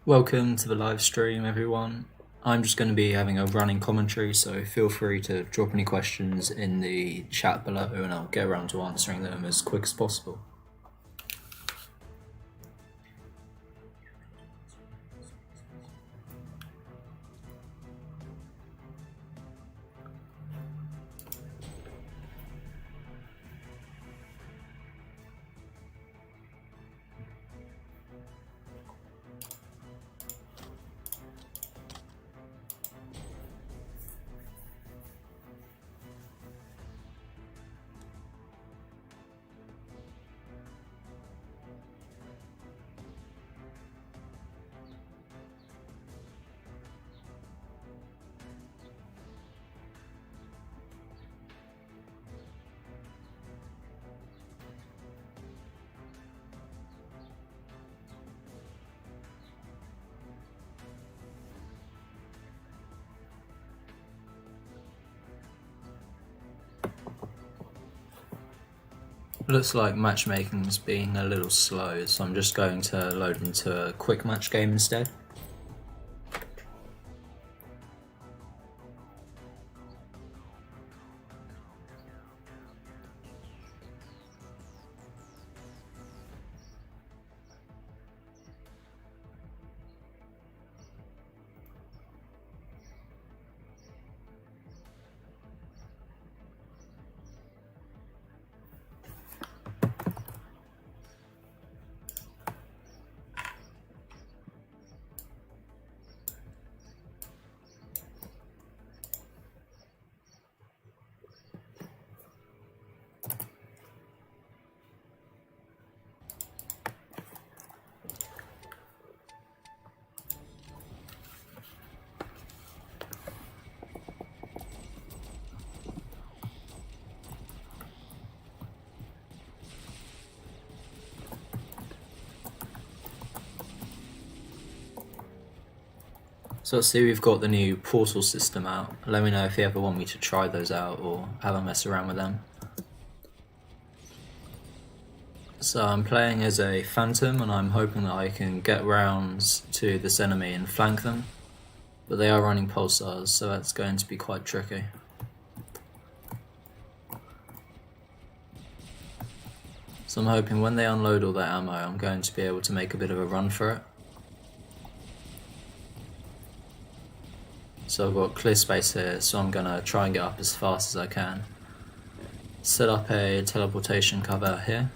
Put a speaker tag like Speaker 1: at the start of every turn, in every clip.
Speaker 1: Welcome to the live stream, everyone. I'm just going to be having a running commentary, so feel free to drop any questions in the chat below and I'll get around to answering them as quick as possible. Looks like matchmaking's being a little slow, so I'm just going to load into a quick match game instead. So let's see, we've got the new portal system out. Let me know if you ever want me to try those out or have a mess around with them. So I'm playing as a phantom and I'm hoping that I can get rounds to this enemy and flank them. But they are running pulsars, so that's going to be quite tricky. So I'm hoping when they unload all their ammo, I'm going to be able to make a bit of a run for it. So I've got clear space here, so I'm going to try and get up as fast as I can. Set up a teleportation cover here,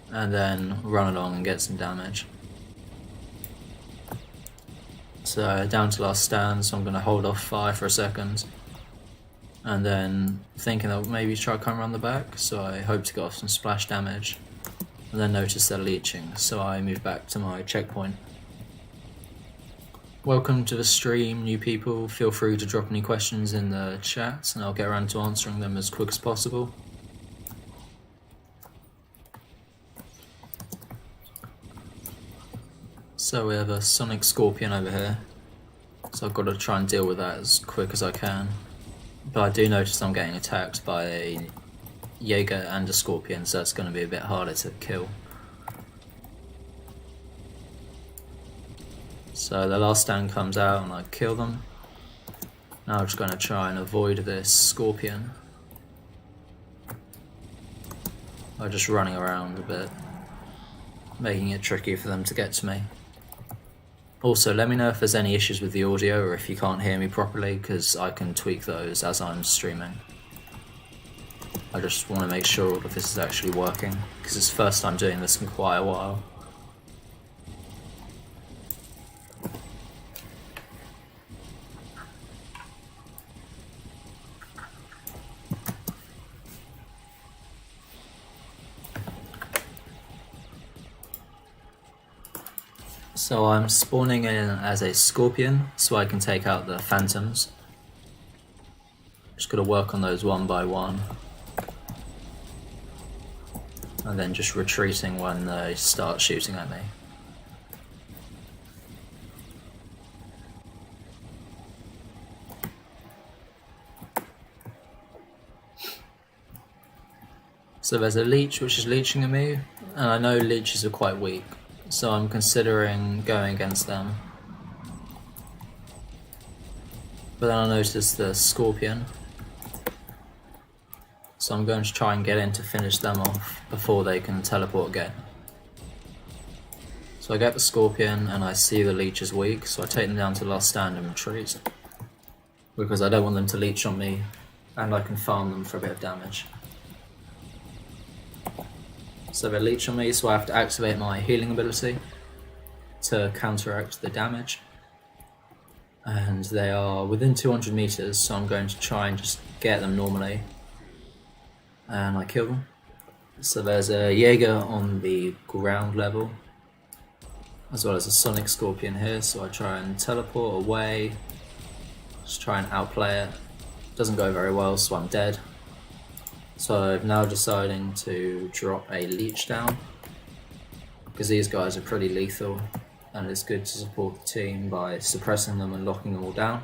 Speaker 1: and then run along and get some damage. So down to last stand, so I'm going to hold off fire for a second. And then thinking that maybe try to come around the back, so I hope to get off some splash damage. And then notice they're leeching, so I move back to my checkpoint. Welcome to the stream, new people. Feel free to drop any questions in the chat and I'll get around to answering them as quick as possible. So we have a Sonic Scorpion over here, so I've got to try and deal with that as quick as I can. But I do notice I'm getting attacked by a Jaeger and a Scorpion, so that's going to be a bit harder to kill. So the last stand comes out and I kill them. Now I'm just going to try and avoid this Scorpion by just running around a bit, making it tricky for them to get to me. Also, let me know if there's any issues with the audio or if you can't hear me properly, because I can tweak those as I'm streaming. I just want to make sure all of this is actually working, because it's the first time doing this in quite a while. So I'm spawning in as a Scorpion, so I can take out the Phantoms. Just gotta work on those one by one. And then just retreating when they start shooting at me. So there's a leech which is leeching at me, and I know leeches are quite weak, so I'm considering going against them. But then I noticed the scorpion, so I'm going to try and get in to finish them off before they can teleport again. So I get the scorpion and I see the leech is weak, so I take them down to the last stand and retreat. Because I don't want them to leech on me and I can farm them for a bit of damage. So they leech on me, so I have to activate my healing ability to counteract the damage. And they are within 200 meters, so I'm going to try and just get them normally. And I kill them. So there's a Jaeger on the ground level, as well as a Sonic Scorpion here, so I try and teleport away, just try and outplay it. Doesn't go very well, so I'm dead. So I'm now deciding to drop a leech down, because these guys are pretty lethal, and it's good to support the team by suppressing them and locking them all down.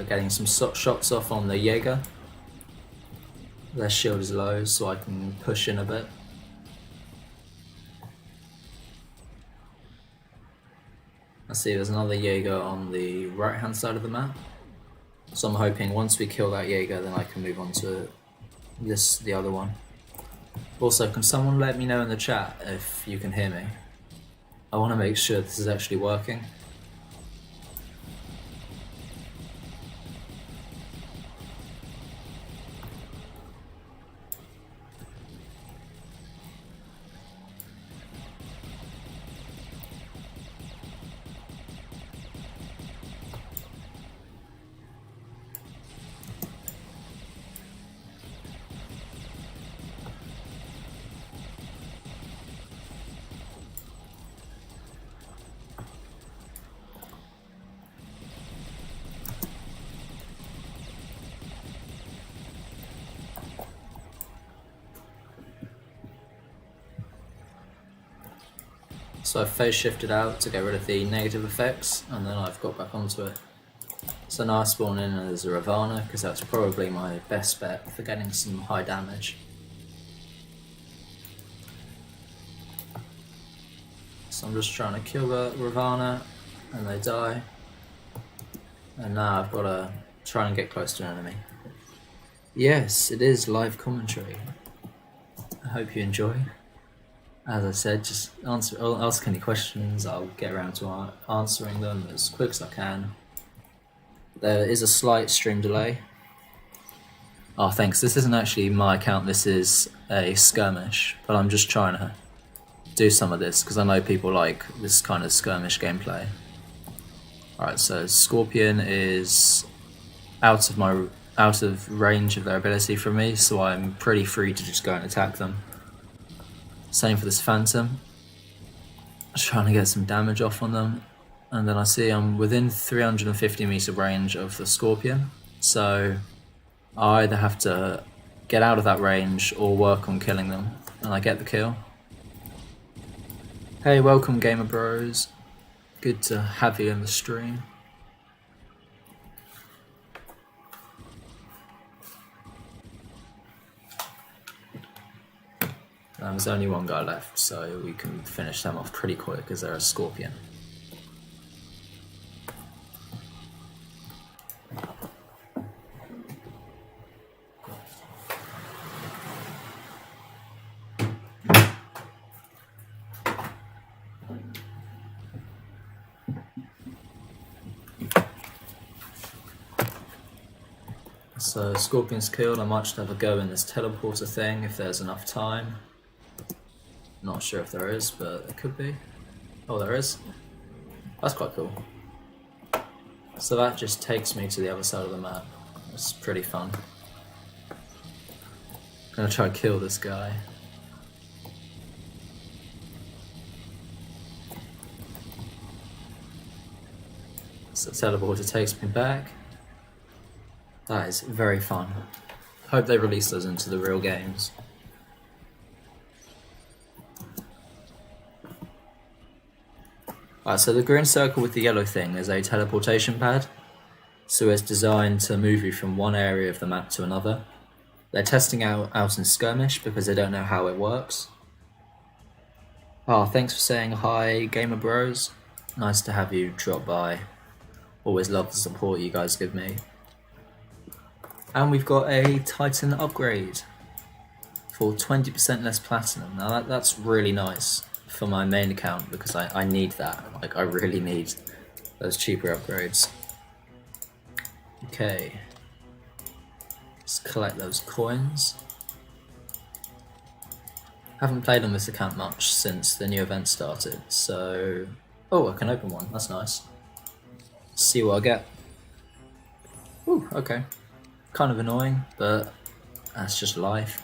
Speaker 1: Getting some shots off on the Jaeger. Their shield is low, so I can push in a bit. I see there's another Jaeger on the right hand side of the map. So I'm hoping once we kill that Jaeger, then I can move on to the other one. Also, can someone let me know in the chat if you can hear me? I want to make sure this is actually working. So I've phase shifted out to get rid of the negative effects, and then I've got back onto it. So now I spawn in as a Ravana, because that's probably my best bet for getting some high damage. So I'm just trying to kill the Ravana, and they die. And now I've got to try and get close to an enemy. Yes, it is live commentary. I hope you enjoy. As I said, just ask any questions, I'll get around to answering them as quick as I can. There is a slight stream delay. Oh, thanks. This isn't actually my account, this is a skirmish, but I'm just trying to do some of this because I know people like this kind of skirmish gameplay. Alright, so Scorpion is out of range of their ability from me, so I'm pretty free to just go and attack them. Same for this Phantom. Just trying to get some damage off on them. And then I see I'm within 350 meter range of the Scorpion. So I either have to get out of that range or work on killing them. And I get the kill. Hey, welcome Gamer Bros. Good to have you in the stream. There's only one guy left, so we can finish them off pretty quick because they're a Scorpion. So Scorpion's killed. I might just have a go in this teleporter thing if there's enough time. Not sure if there is, but it could be. Oh, there is. That's quite cool. So that just takes me to the other side of the map. It's pretty fun. I'm gonna try to kill this guy. So the teleporter takes me back. That is very fun. Hope they release those into the real games. Alright, so the green circle with the yellow thing is a teleportation pad. So it's designed to move you from one area of the map to another. They're testing out in skirmish because they don't know how it works. Oh, thanks for saying hi, Gamer Bros. Nice to have you drop by. Always love the support you guys give me. And we've got a Titan upgrade for 20% less platinum. Now that's really nice for my main account because I need that. Like, I really need those cheaper upgrades. Okay. Let's collect those coins. Haven't played on this account much since the new event started, so... Oh, I can open one. That's nice. See what I get. Ooh, okay. Kind of annoying, but that's just life.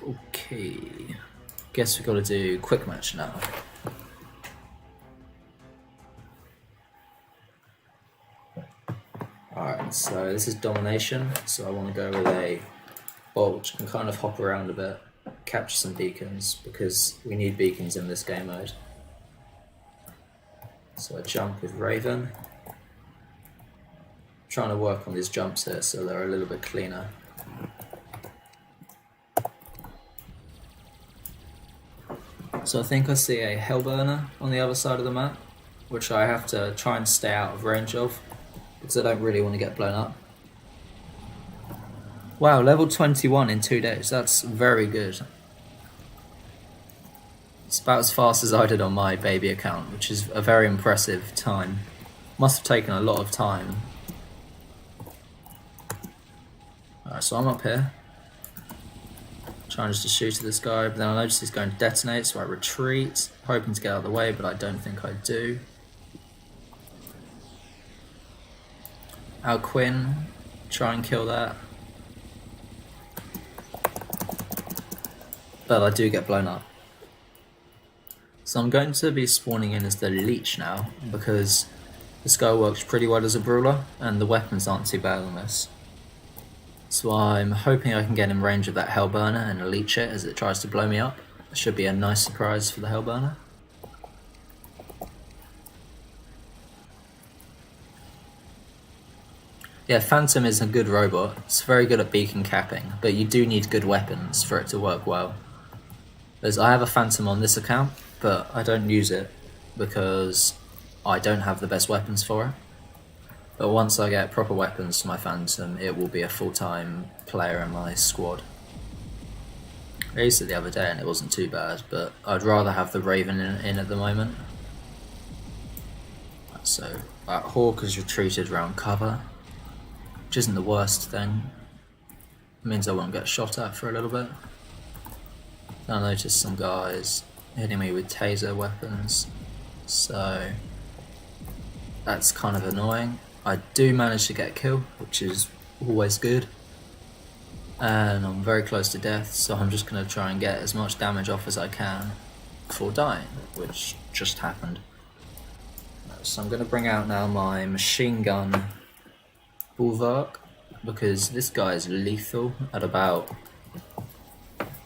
Speaker 1: Okay. Guess we've got to do quick match now. Alright, so this is domination, so I want to go with a bot which can kind of hop around a bit, capture some beacons, because we need beacons in this game mode. So I jump with Raven. Trying to work on these jumps here so they're a little bit cleaner. So I think I see a Hellburner on the other side of the map, which I have to try and stay out of range of, because I don't really want to get blown up. Wow, level 21 in 2 days, that's very good. It's about as fast as I did on my baby account, which is a very impressive time. Must have taken a lot of time. Alright, so I'm up here. Trying just to shoot at this guy, but then I notice he's going to detonate, so I retreat. Hoping to get out of the way, but I don't think I do. Idgwii, try and kill that. But I do get blown up. So I'm going to be spawning in as the leech now, because this guy works pretty well as a brawler, and the weapons aren't too bad on this. So I'm hoping I can get in range of that Hellburner and leech it as it tries to blow me up. It should be a nice surprise for the Hellburner. Yeah, Phantom is a good robot. It's very good at beacon capping, but you do need good weapons for it to work well. As I have a Phantom on this account, but I don't use it because I don't have the best weapons for it. But once I get proper weapons for my Phantom, it will be a full-time player in my squad. I used it the other day and it wasn't too bad, but I'd rather have the Raven in at the moment. So Hawk has retreated around cover, which isn't the worst thing. It means I won't get shot at for a little bit. I noticed some guys hitting me with taser weapons, so that's kind of annoying. I do manage to get a kill, which is always good, and I'm very close to death, so I'm just going to try and get as much damage off as I can before dying, which just happened. So I'm going to bring out now my machine gun Bulwark, because this guy is lethal at about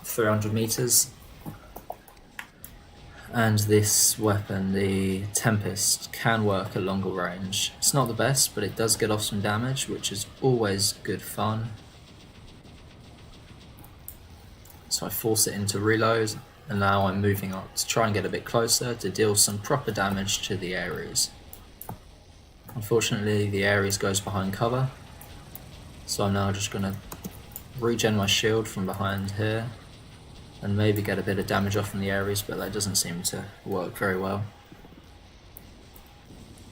Speaker 1: 300 meters. And this weapon, the Tempest, can work at longer range. It's not the best, but it does get off some damage, which is always good fun. So I force it into reload, and now I'm moving up to try and get a bit closer to deal some proper damage to the Ares. Unfortunately, the Ares goes behind cover, so I'm now just going to regen my shield from behind here and maybe get a bit of damage off from the Ares, but that doesn't seem to work very well.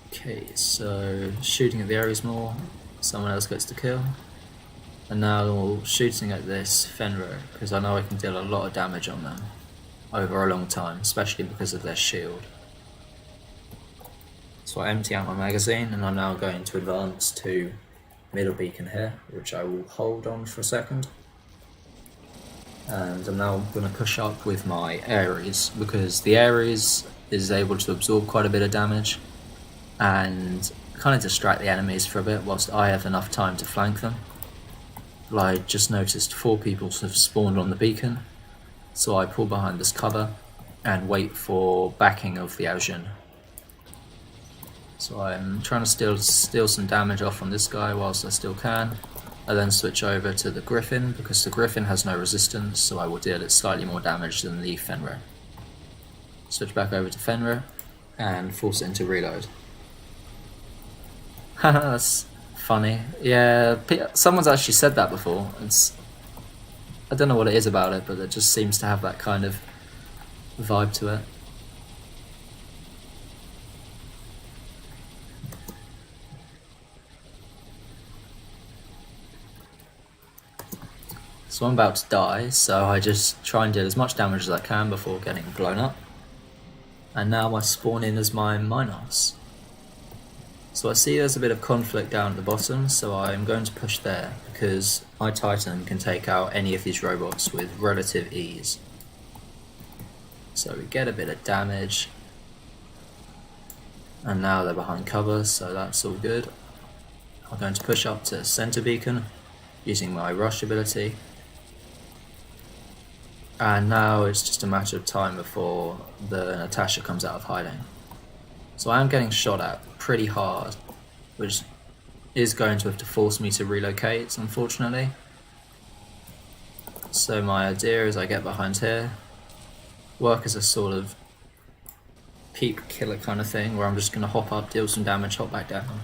Speaker 1: Okay, so shooting at the Ares more, someone else gets the kill. And now shooting at this Fenrir, because I know I can deal a lot of damage on them over a long time, especially because of their shield. So I empty out my magazine, and I'm now going to advance to middle beacon here, which I will hold on for a second. And I'm now going to push up with my Ares, because the Ares is able to absorb quite a bit of damage and kind of distract the enemies for a bit whilst I have enough time to flank them. Well, I just noticed 4 people have spawned on the beacon, so I pull behind this cover and wait for backing of the Aojin. So I'm trying to steal some damage off from this guy whilst I still can. I then switch over to the Griffin, because the Griffin has no resistance, so I will deal it slightly more damage than the Fenrir. Switch back over to Fenrir and force it into reload. Haha, that's funny. Yeah, someone's actually said that before. I don't know what it is about it, but it just seems to have that kind of vibe to it. So I'm about to die, so I just try and do as much damage as I can before getting blown up. And now I spawn in as my Minos. So I see there's a bit of conflict down at the bottom, so I'm going to push there, because my Titan can take out any of these robots with relative ease. So we get a bit of damage. And now they're behind cover, so that's all good. I'm going to push up to center beacon, using my rush ability. And now it's just a matter of time before the Natasha comes out of hiding. So I am getting shot at pretty hard, which is going to have to force me to relocate, unfortunately. So my idea is I get behind here, work as a sort of peep killer kind of thing, where I'm just going to hop up, deal some damage, hop back down,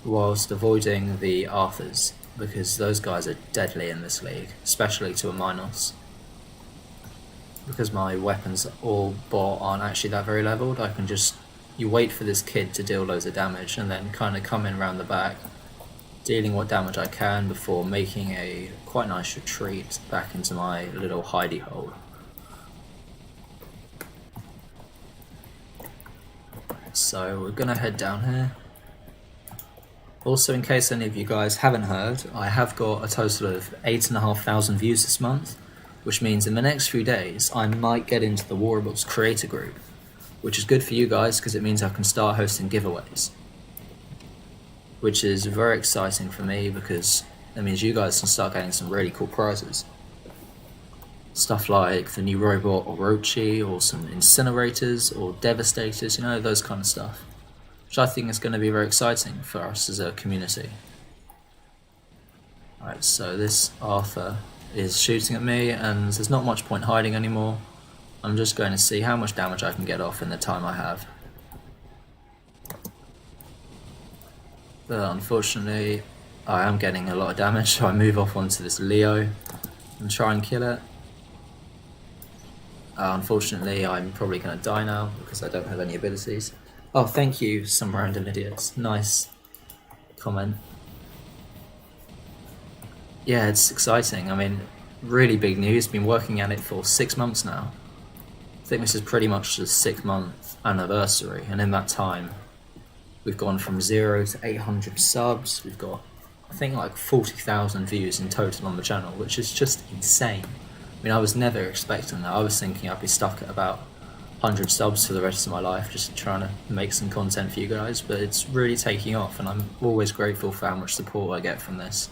Speaker 1: whilst avoiding the Arthurs, because those guys are deadly in this league, especially to a Minos. Because my weapons all bought aren't actually that very leveled, I can just, you wait for this kid to deal loads of damage and then kind of come in around the back, dealing what damage I can before making a quite nice retreat back into my little hidey hole. So we're gonna head down here. Also, in case any of you guys haven't heard, I have got a total of 8,500 views this month, which means in the next few days I might get into the War Robots creator group, which is good for you guys because it means I can start hosting giveaways, which is very exciting for me because that means you guys can start getting some really cool prizes. Stuff like the new robot Orochi, or some incinerators or devastators, you know, those kind of stuff, which I think is going to be very exciting for us as a community. Alright, so this Arthur is shooting at me and there's not much point hiding anymore. I'm just going to see how much damage I can get off in the time I have. But unfortunately I am getting a lot of damage, so I move off onto this Leo and try and kill it. Unfortunately I'm probably going to die now because I don't have any abilities. Oh, thank you, some random idiots. Nice comment. Yeah, it's exciting. I mean, really big news. Been working at it for 6 months now. I think this is pretty much the 6-month anniversary, and in that time we've gone from 0 to 800 subs. We've got, I think, like 40,000 views in total on the channel, which is just insane. I mean, I was never expecting that. I was thinking I'd be stuck at about 100 subs for the rest of my life, just trying to make some content for you guys, but it's really taking off, and I'm always grateful for how much support I get from this.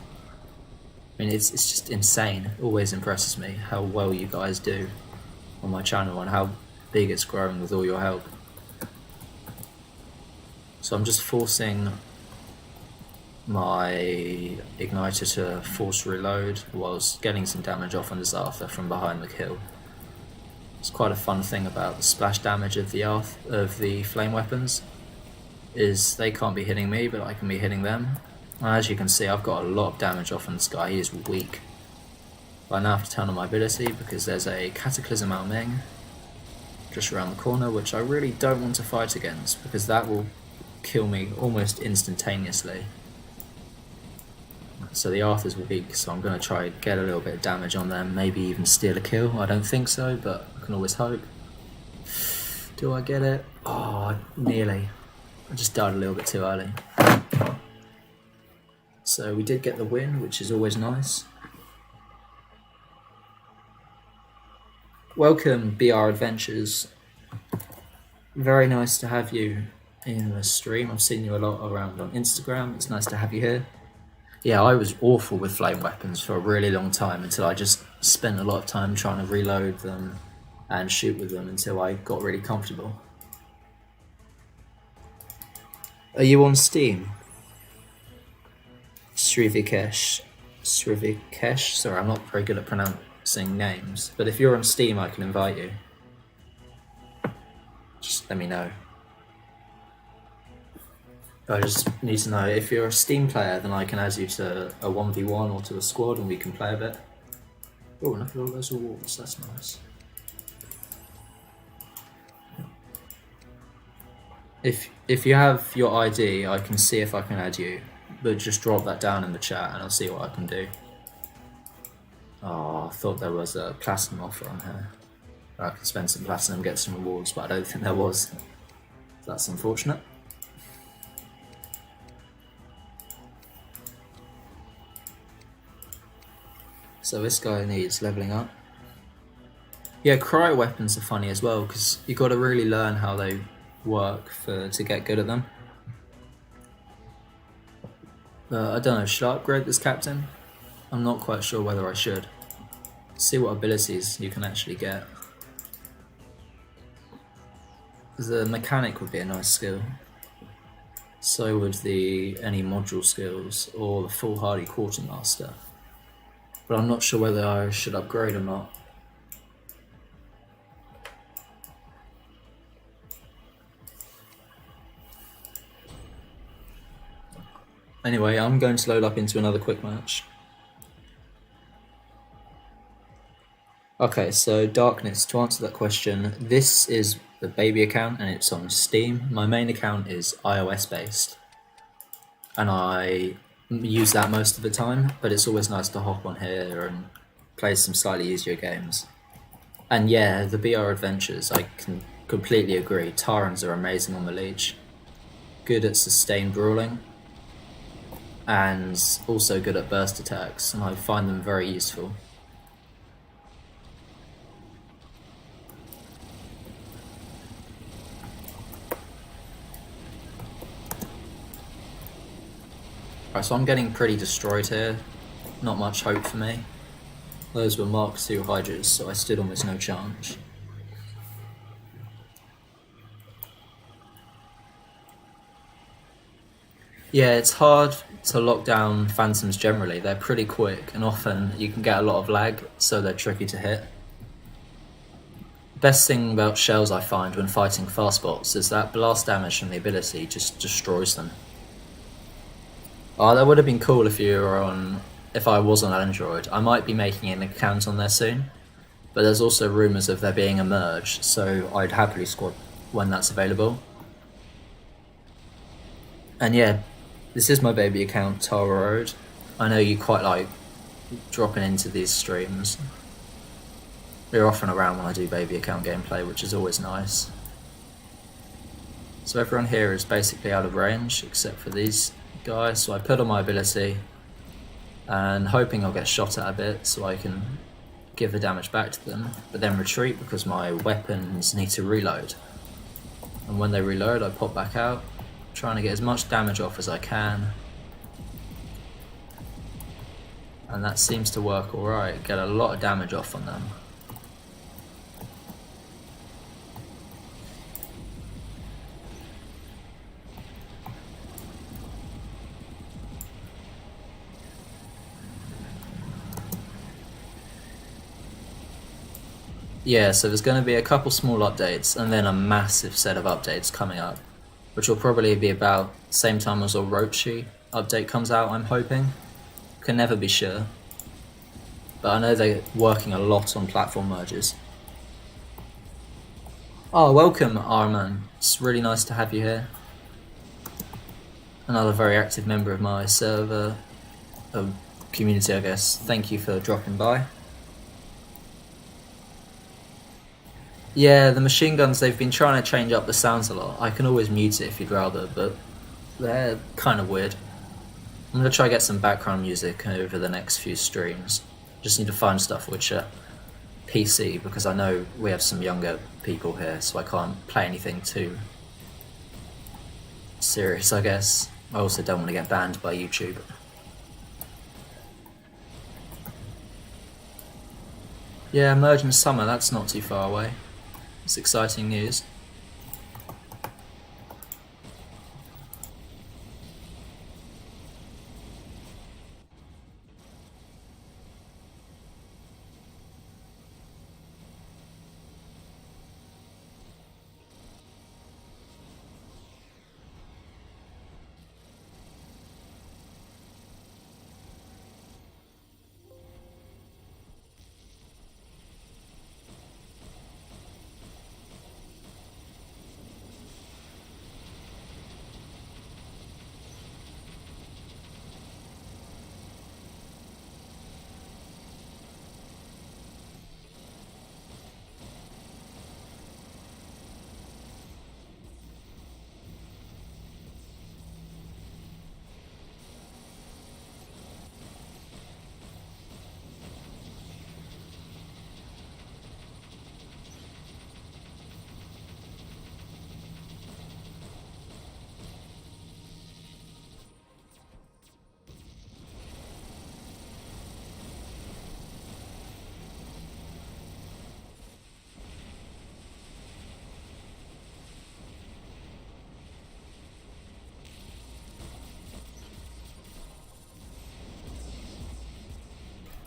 Speaker 1: I mean, it's just insane. It always impresses me how well you guys do on my channel and how big it's grown with all your help. So I'm just forcing my igniter to force reload whilst getting some damage off on this Arthur from behind the kill. It's quite a fun thing about the splash damage of the flame weapons, is they can't be hitting me, but I can be hitting them. As you can see, I've got a lot of damage off on this guy. He is weak. But I now have to turn on my ability because there's a Cataclysm Ao Ming just around the corner, which I really don't want to fight against because that will kill me almost instantaneously. So the Arthurs will weak, so I'm going to try and get a little bit of damage on them, maybe even steal a kill. I don't think so, but I can always hope. Do I get it? Oh, nearly. I just died a little bit too early. So we did get the win, which is always nice. Welcome, BR Adventures. Very nice to have you in the stream. I've seen you a lot around on Instagram. It's nice to have you here. Yeah, I was awful with flame weapons for a really long time until I just spent a lot of time trying to reload them and shoot with them until I got really comfortable. Are you on Steam? Srivikesh, sorry, I'm not very good at pronouncing names, but if you're on Steam I can invite you. just let me know. I just need to know if you're a Steam player, then I can add you to a 1v1 or to a squad and we can play a bit. Oh, look at all those awards, that's nice. If you have your ID, I can see if I can add you, but just drop that down in the chat and I'll see what I can do. Oh, I thought there was a platinum offer on here. I could spend some platinum, get some rewards, but I don't think there was. That's unfortunate. So this guy needs leveling up. Yeah, cryo weapons are funny as well because you got to really learn how they work to get good at them. I don't know, should I upgrade this captain? I'm not quite sure whether I should. See what abilities you can actually get. The mechanic would be a nice skill. So would any module skills or the foolhardy quartermaster. But I'm not sure whether I should upgrade or not. Anyway, I'm going to load up into another quick match. Okay, so Darkness, to answer that question, this is the baby account and it's on Steam. My main account is iOS based and I use that most of the time, but it's always nice to hop on here and play some slightly easier games. And yeah, the BR Adventures, I can completely agree. Tyrants are amazing on the leech. Good at sustained brawling and also good at burst attacks, and I find them very useful. Right, so I'm getting pretty destroyed here. Not much hope for me. Those were Mark II Hydras, so I stood almost no chance. Yeah, it's hard to lock down Phantoms generally. They're pretty quick, and often you can get a lot of lag, so they're tricky to hit. Best thing about shells I find when fighting fast bots is that blast damage from the ability just destroys them. Oh, that would have been cool if I was on Android. I might be making an account on there soon, but there's also rumours of there being a merge, so I'd happily squad when that's available. And yeah, this is my baby account, Tara Road. I know you quite like dropping into these streams. You're often around when I do baby account gameplay, which is always nice. So everyone here is basically out of range, except for these guys, so I put on my ability and hoping I'll get shot at a bit so I can give the damage back to them, but then retreat because my weapons need to reload. And when they reload, I pop back out, trying to get as much damage off as I can. And that seems to work alright, get a lot of damage off on them. Yeah, so there's going to be a couple small updates and then a massive set of updates coming up, which will probably be about the same time as Orochi update comes out, I'm hoping. Can never be sure. But I know they're working a lot on platform merges. Oh, welcome, Arman. It's really nice to have you here. Another very active member of my server, community, I guess. Thank you for dropping by. Yeah, the machine guns, they've been trying to change up the sounds a lot. I can always mute it if you'd rather, but they're kind of weird. I'm going to try to get some background music over the next few streams. Just need to find stuff which are PC, because I know we have some younger people here, so I can't play anything too serious, I guess. I also don't want to get banned by YouTube. Yeah, Emerging Summer, that's not too far away. It's exciting news.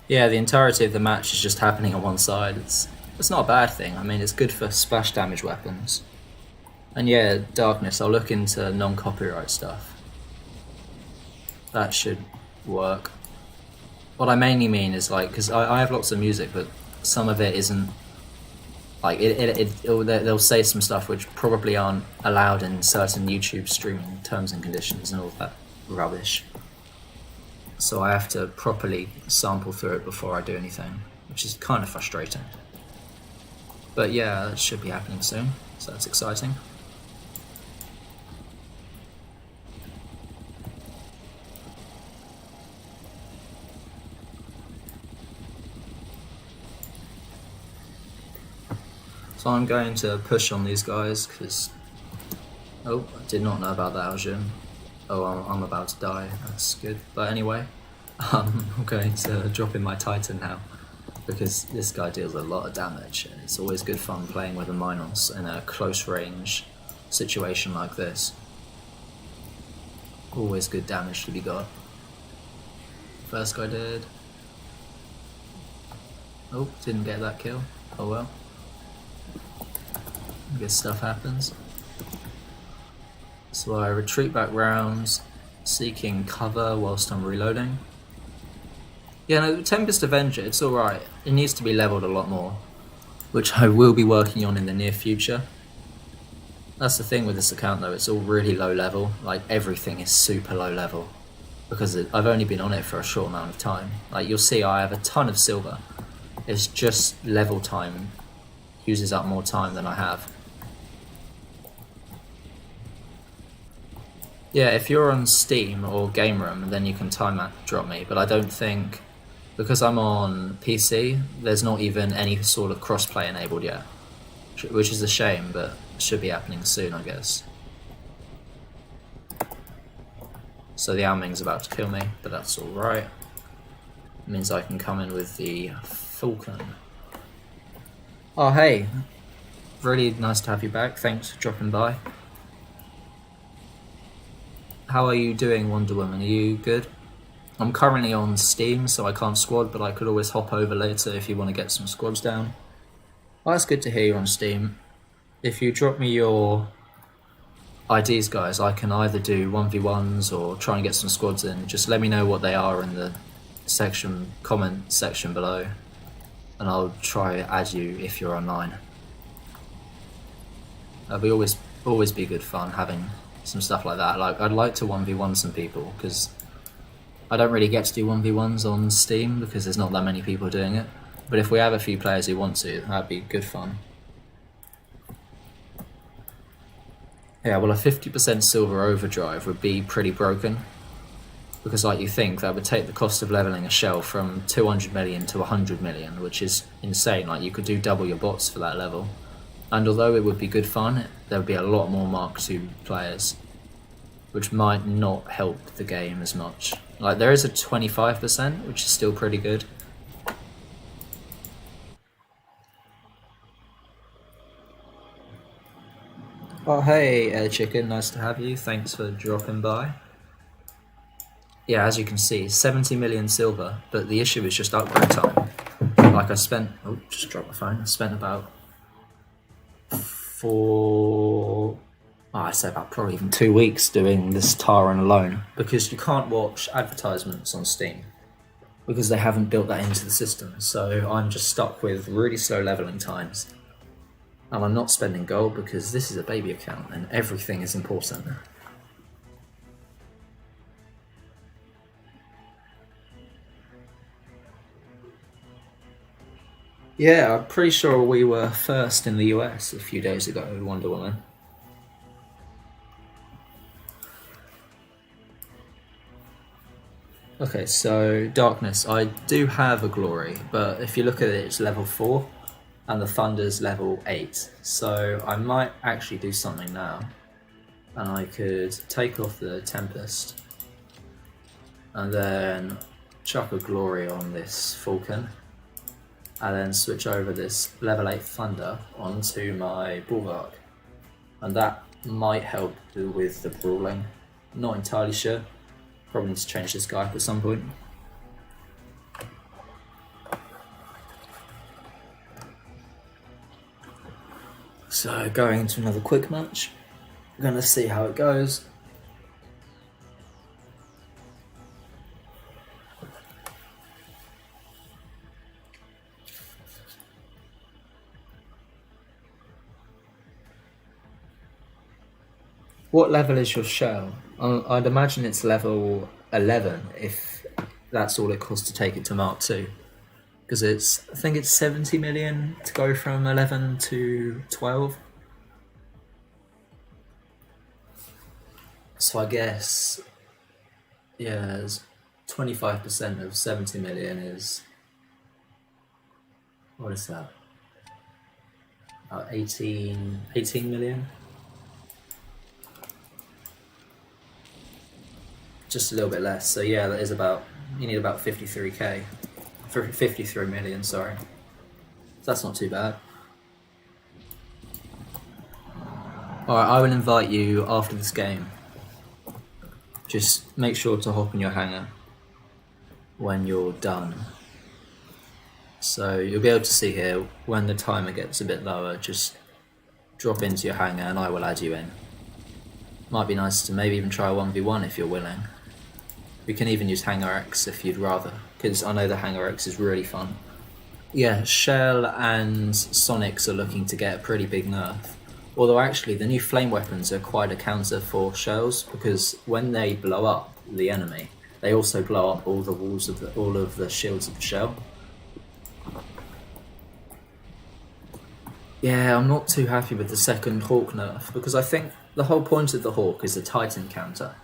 Speaker 1: Yeah, the entirety of the match is just happening on one side. It's not a bad thing. I mean, it's good for splash damage weapons. And yeah, Darkness, I'll look into non-copyright stuff. That should work. What I mainly mean is like, because I have lots of music, but some of it isn't like they'll say some stuff which probably aren't allowed in certain YouTube streaming terms and conditions and all that rubbish. So I have to properly sample through it before I do anything, which is kind of frustrating. But yeah, it should be happening soon, so that's exciting. So I'm going to push on these guys because... Oh, I did not know about that, Aljun. Oh, I'm about to die. That's good. But anyway, I'm going to drop in my Titan now because this guy deals a lot of damage and it's always good fun playing with a Minos in a close range situation like this. Always good damage to be got. First guy dead. Oh, didn't get that kill. Oh well. Good stuff happens. So I retreat back rounds, seeking cover whilst I'm reloading. Yeah, no, Tempest Avenger, it's alright. It needs to be leveled a lot more, which I will be working on in the near future. That's the thing with this account though, it's all really low level. Like everything is super low level because I've only been on it for a short amount of time. Like you'll see I have a ton of silver. It's just level time uses up more time than I have. Yeah, if you're on Steam or Game Room, then you can time drop me, but I don't think, because I'm on PC, there's not even any sort of crossplay enabled yet, which is a shame, but should be happening soon, I guess. So the Alming's about to kill me, but that's alright. It means I can come in with the Falcon. Oh hey, really nice to have you back, thanks for dropping by. How are you doing, Wonder Woman? Are you good? I'm currently on Steam, so I can't squad, but I could always hop over later if you want to get some squads down. Well, that's good to hear you're on Steam. If you drop me your IDs, guys, I can either do 1v1s or try and get some squads in. Just let me know what they are in the comment section below, and I'll try add you if you're online. It'll always be good fun having some stuff like that. Like I'd like to 1v1 some people because I don't really get to do 1v1s on Steam because there's not that many people doing it. But if we have a few players who want to, that'd be good fun. Yeah, well a 50% silver overdrive would be pretty broken because like you think that would take the cost of leveling a shell from 200 million to 100 million, which is insane. Like you could do double your bots for that level. And although it would be good fun, there would be a lot more Mark II players, which might not help the game as much. Like there is a 25%, which is still pretty good. Oh hey, Chicken, nice to have you. Thanks for dropping by. Yeah, as you can see, 70 million silver, but the issue is just upgrade time. Like I spent, oh, just dropped my phone. I spent about I'd say about probably even 2 weeks doing this Taran alone because you can't watch advertisements on Steam because they haven't built that into the system. So I'm just stuck with really slow leveling times. And I'm not spending gold because this is a baby account and everything is important. Yeah, I'm pretty sure we were first in the US a few days ago with Wonder Woman. Okay, so Darkness, I do have a Glory, but if you look at it, it's level 4, and the Thunder's level 8. So I might actually do something now, and I could take off the Tempest, and then chuck a Glory on this Falcon, and then switch over this level 8 Thunder onto my Bulwark. And that might help with the brawling. Not entirely sure. Probably need to change this guy up at some point. So going into another quick match. We're going to see how it goes. What level is your shell? I'd imagine it's level 11 if that's all it costs to take it to Mark 2. Because I think it's 70 million to go from 11 to 12. So I guess, yeah, 25% of 70 million is, what is that? About 18 million? Just a little bit less. So yeah, that is you need about 53k. 53 million, sorry. So that's not too bad. Alright, I will invite you after this game. Just make sure to hop in your hangar when you're done. So you'll be able to see here, when the timer gets a bit lower, just drop into your hangar and I will add you in. Might be nice to maybe even try a 1v1 if you're willing. We can even use Hangar X if you'd rather, because I know the Hangar X is really fun. Yeah, Shell and Sonics are looking to get a pretty big nerf. Although actually the new flame weapons are quite a counter for shells, because when they blow up the enemy, they also blow up all the walls of all of the shields of the shell. Yeah, I'm not too happy with the second Hawk nerf, because I think the whole point of the Hawk is a Titan counter.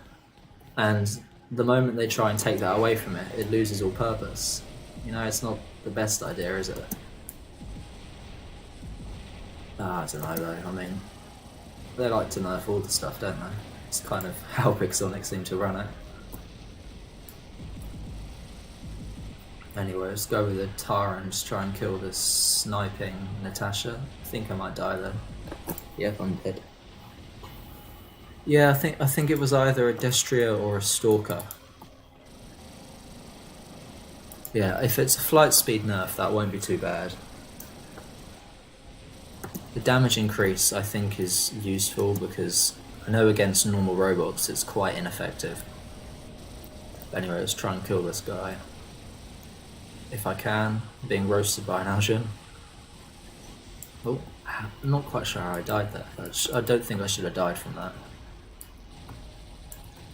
Speaker 1: And the moment they try and take that away from it, it loses all purpose. You know, it's not the best idea, is it? I don't know though, I mean, they like to nerf all the stuff, don't they? It's kind of how Big Sonic seem to run it. Anyway, let's go with the Tara and just try and kill this sniping Natasha. I think I might die though. Yep, I'm dead. Yeah, I think it was either a Destria or a Stalker. Yeah, if it's a flight speed nerf, that won't be too bad. The damage increase, I think, is useful because I know against normal robots it's quite ineffective. But anyway, let's try and kill this guy. If I can, being roasted by an Aljan. Oh, I'm not quite sure how I died there. I don't think I should have died from that.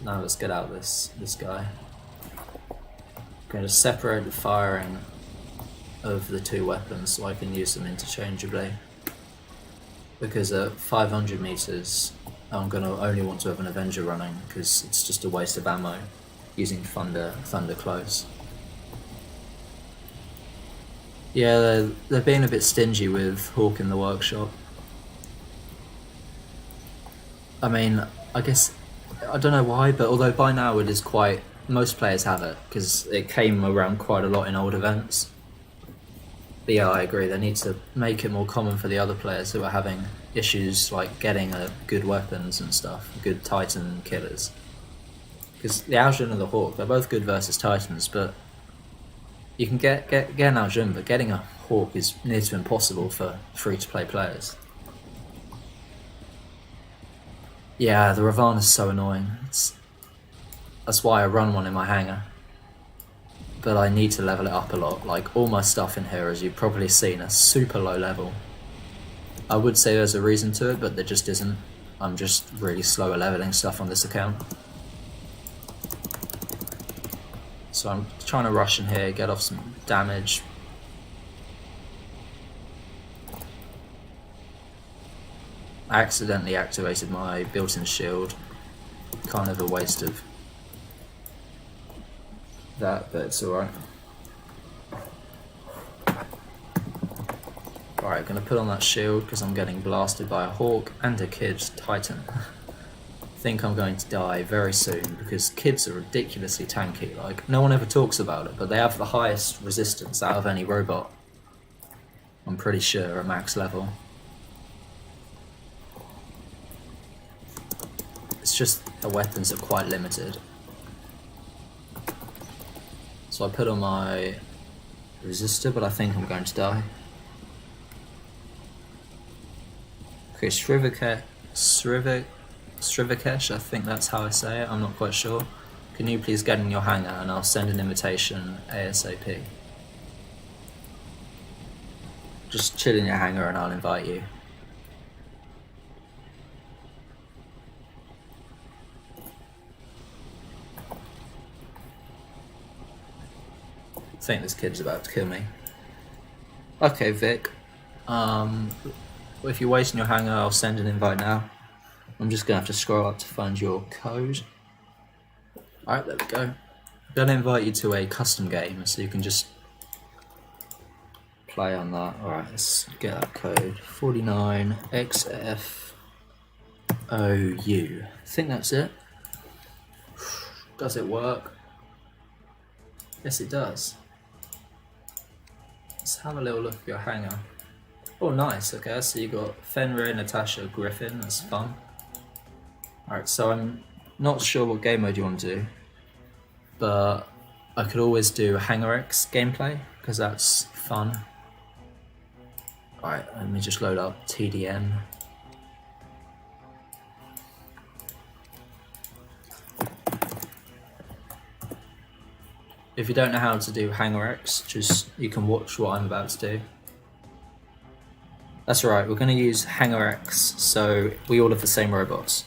Speaker 1: Now let's get out this guy. I'm going to separate the firing of the two weapons so I can use them interchangeably. Because at 500 meters, I'm going to only want to have an Avenger running because it's just a waste of ammo using Thunder close. Yeah, they're being a bit stingy with Hawk in the workshop. I mean, I guess, I don't know why, but although by now it is quite, most players have it, because it came around quite a lot in old events. But yeah, I agree, they need to make it more common for the other players who are having issues like getting good weapons and stuff, good Titan killers. Because the Aljan and the Hawk, they're both good versus Titans, but you can get an Aljan, but getting a Hawk is near to impossible for free-to-play players. Yeah, the Ravana's so annoying. That's why I run one in my hangar. But I need to level it up a lot. Like, all my stuff in here, as you've probably seen, are super low level. I would say there's a reason to it, but there just isn't. I'm just really slow at leveling stuff on this account. So I'm trying to rush in here, get off some damage. I accidentally activated my built-in shield. Kind of a waste of that, but it's alright. Alright, gonna put on that shield because I'm getting blasted by a Hawk and a Kid Titan. I think I'm going to die very soon because kids are ridiculously tanky. Like, no one ever talks about it, but they have the highest resistance out of any robot. I'm pretty sure at max level. It's just the weapons are quite limited. So I put on my resistor, but I think I'm going to die. Okay, Srivikesh, I think that's how I say it, I'm not quite sure. Can you please get in your hangar and I'll send an invitation ASAP. Just chill in your hangar and I'll invite you. I think this kid's about to kill me. Okay, Vic. If you're waiting your hangar, I'll send an invite now. I'm just gonna have to scroll up to find your code. Alright, there we go. I'm gonna invite you to a custom game so you can just play on that. Alright, let's get that code. 49XFOU. I think that's it. Does it work? Yes, it does. Let's have a little look at your hangar. Oh, nice. Okay, so you got Fenrir, Natasha, Griffin. That's fun. Alright, so I'm not sure what game mode you want to do, but I could always do Hangar X gameplay because that's fun. Alright, let me just load up TDM. If you don't know how to do Hangar X, you can watch what I'm about to do. That's right, we're going to use Hangar X, so we all have the same robots.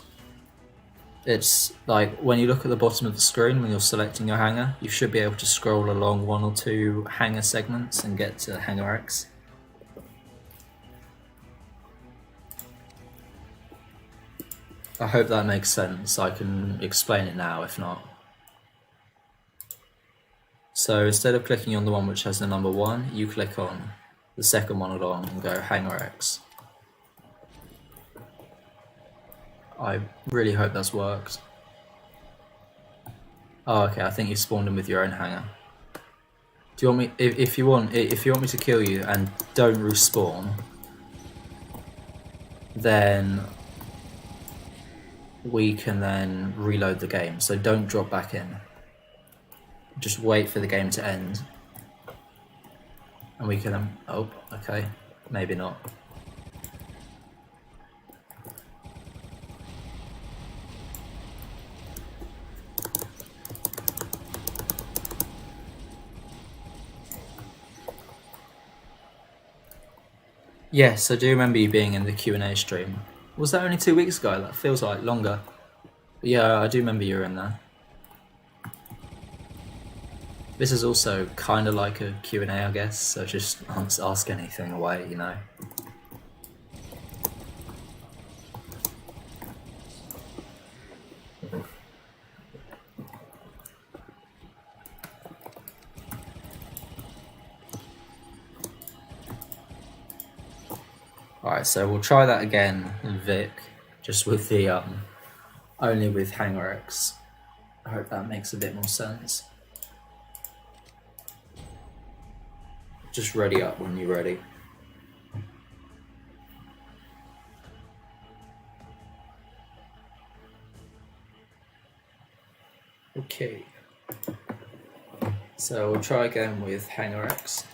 Speaker 1: It's like when you look at the bottom of the screen when you're selecting your hangar, you should be able to scroll along one or two hangar segments and get to Hangar X. I hope that makes sense. I can explain it now if not. So instead of clicking on the one which has the number 1, you click on the second one along and go Hangar X. I really hope that's worked. Oh, okay, I think you spawned in with your own hangar. Do you want me, if you want me to kill you and don't respawn, then we can then reload the game, so don't drop back in. Just wait for the game to end. And we can, oh, okay, maybe not. Yes, I do remember you being in the Q&A stream. Was that only 2 weeks ago? That feels like longer. But yeah, I do remember you were in there. This is also kind of like a Q&A, I guess, so just ask anything away, you know. Alright, so we'll try that again, Vic, just with the, only with Hangar X. I hope that makes a bit more sense. Just ready up when you're ready. Okay. So we'll try again with Hangar X.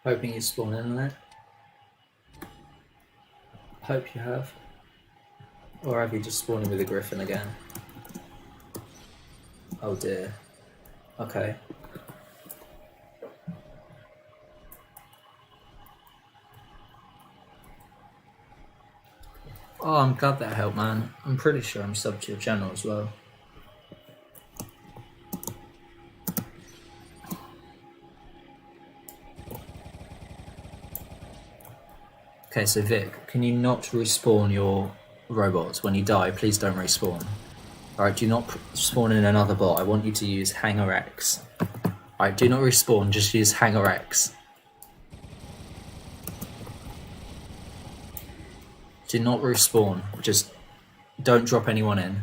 Speaker 1: Hoping you spawn in there. Hope you have. Or have you just spawned in with a Griffin again? Oh dear. Okay. Oh, I'm glad that helped, man. I'm pretty sure I'm subbed to your channel as well. Okay, so Vic, can you not respawn your robots when you die? Please don't respawn. Alright, do not spawn in another bot. I want you to use Hangar X. Alright, do not respawn, just use Hangar X. Do not respawn, just don't drop anyone in.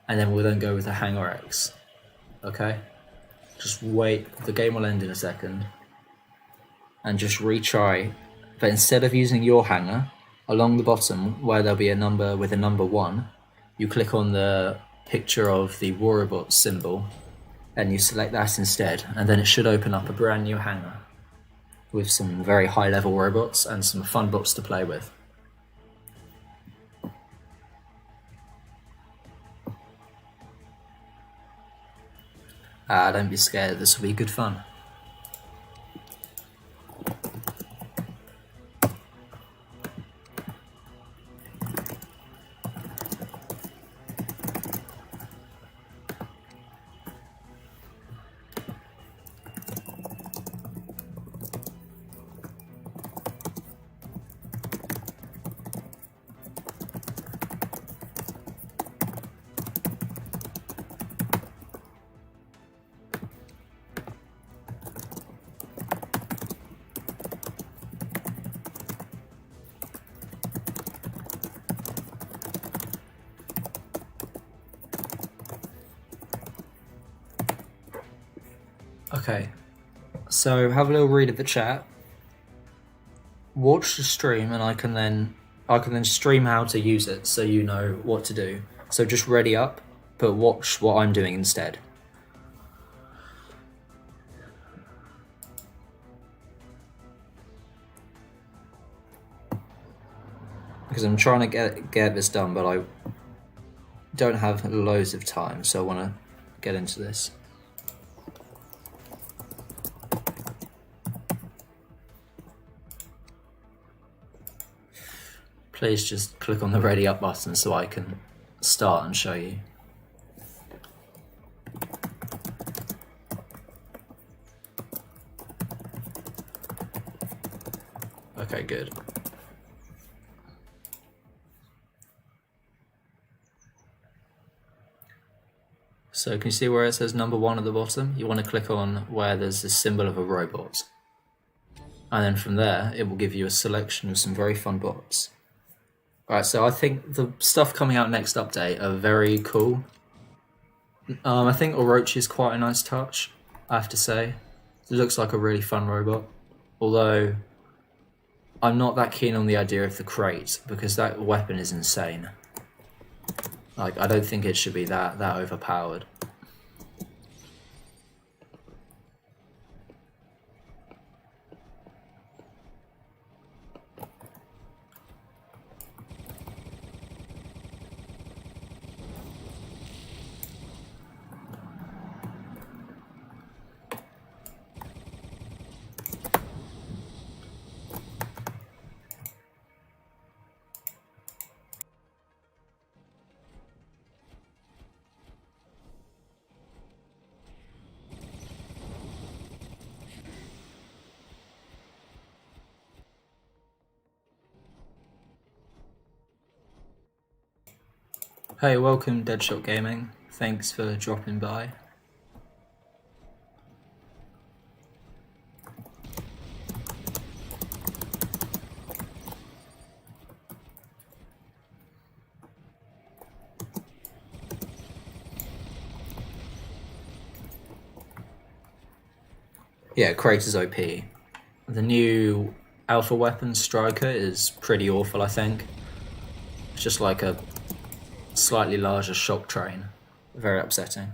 Speaker 1: And then we'll then go with the Hangar X. Okay? Just wait, the game will end in a second. And just retry. But instead of using your hangar, along the bottom where there'll be a number with a number 1, you click on the picture of the Warrobot symbol and you select that instead, and then it should open up a brand new hangar with some very high level robots and some fun bots to play with. Don't be scared, this will be good fun. Okay, so have a little read of the chat. Watch the stream, and I can then stream how to use it, so you know what to do. So just ready up, but watch what I'm doing instead. Because I'm trying to get this done, but I don't have loads of time, so I want to get into this. Please just click on the ready up button so I can start and show you. Okay, good. So can you see where it says number 1 at the bottom? You want to click on where there's this symbol of a robot. And then from there, it will give you a selection of some very fun bots. Alright, so I think the stuff coming out next update are very cool. I think Orochi is quite a nice touch, I have to say. It looks like a really fun robot. Although, I'm not that keen on the idea of the crate, because that weapon is insane. Like, I don't think it should be that overpowered. Hey, welcome Deadshot Gaming. Thanks for dropping by. Yeah, crate is OP. The new Alpha Weapon Striker is pretty awful, I think. It's just like a slightly larger shock train. Very upsetting.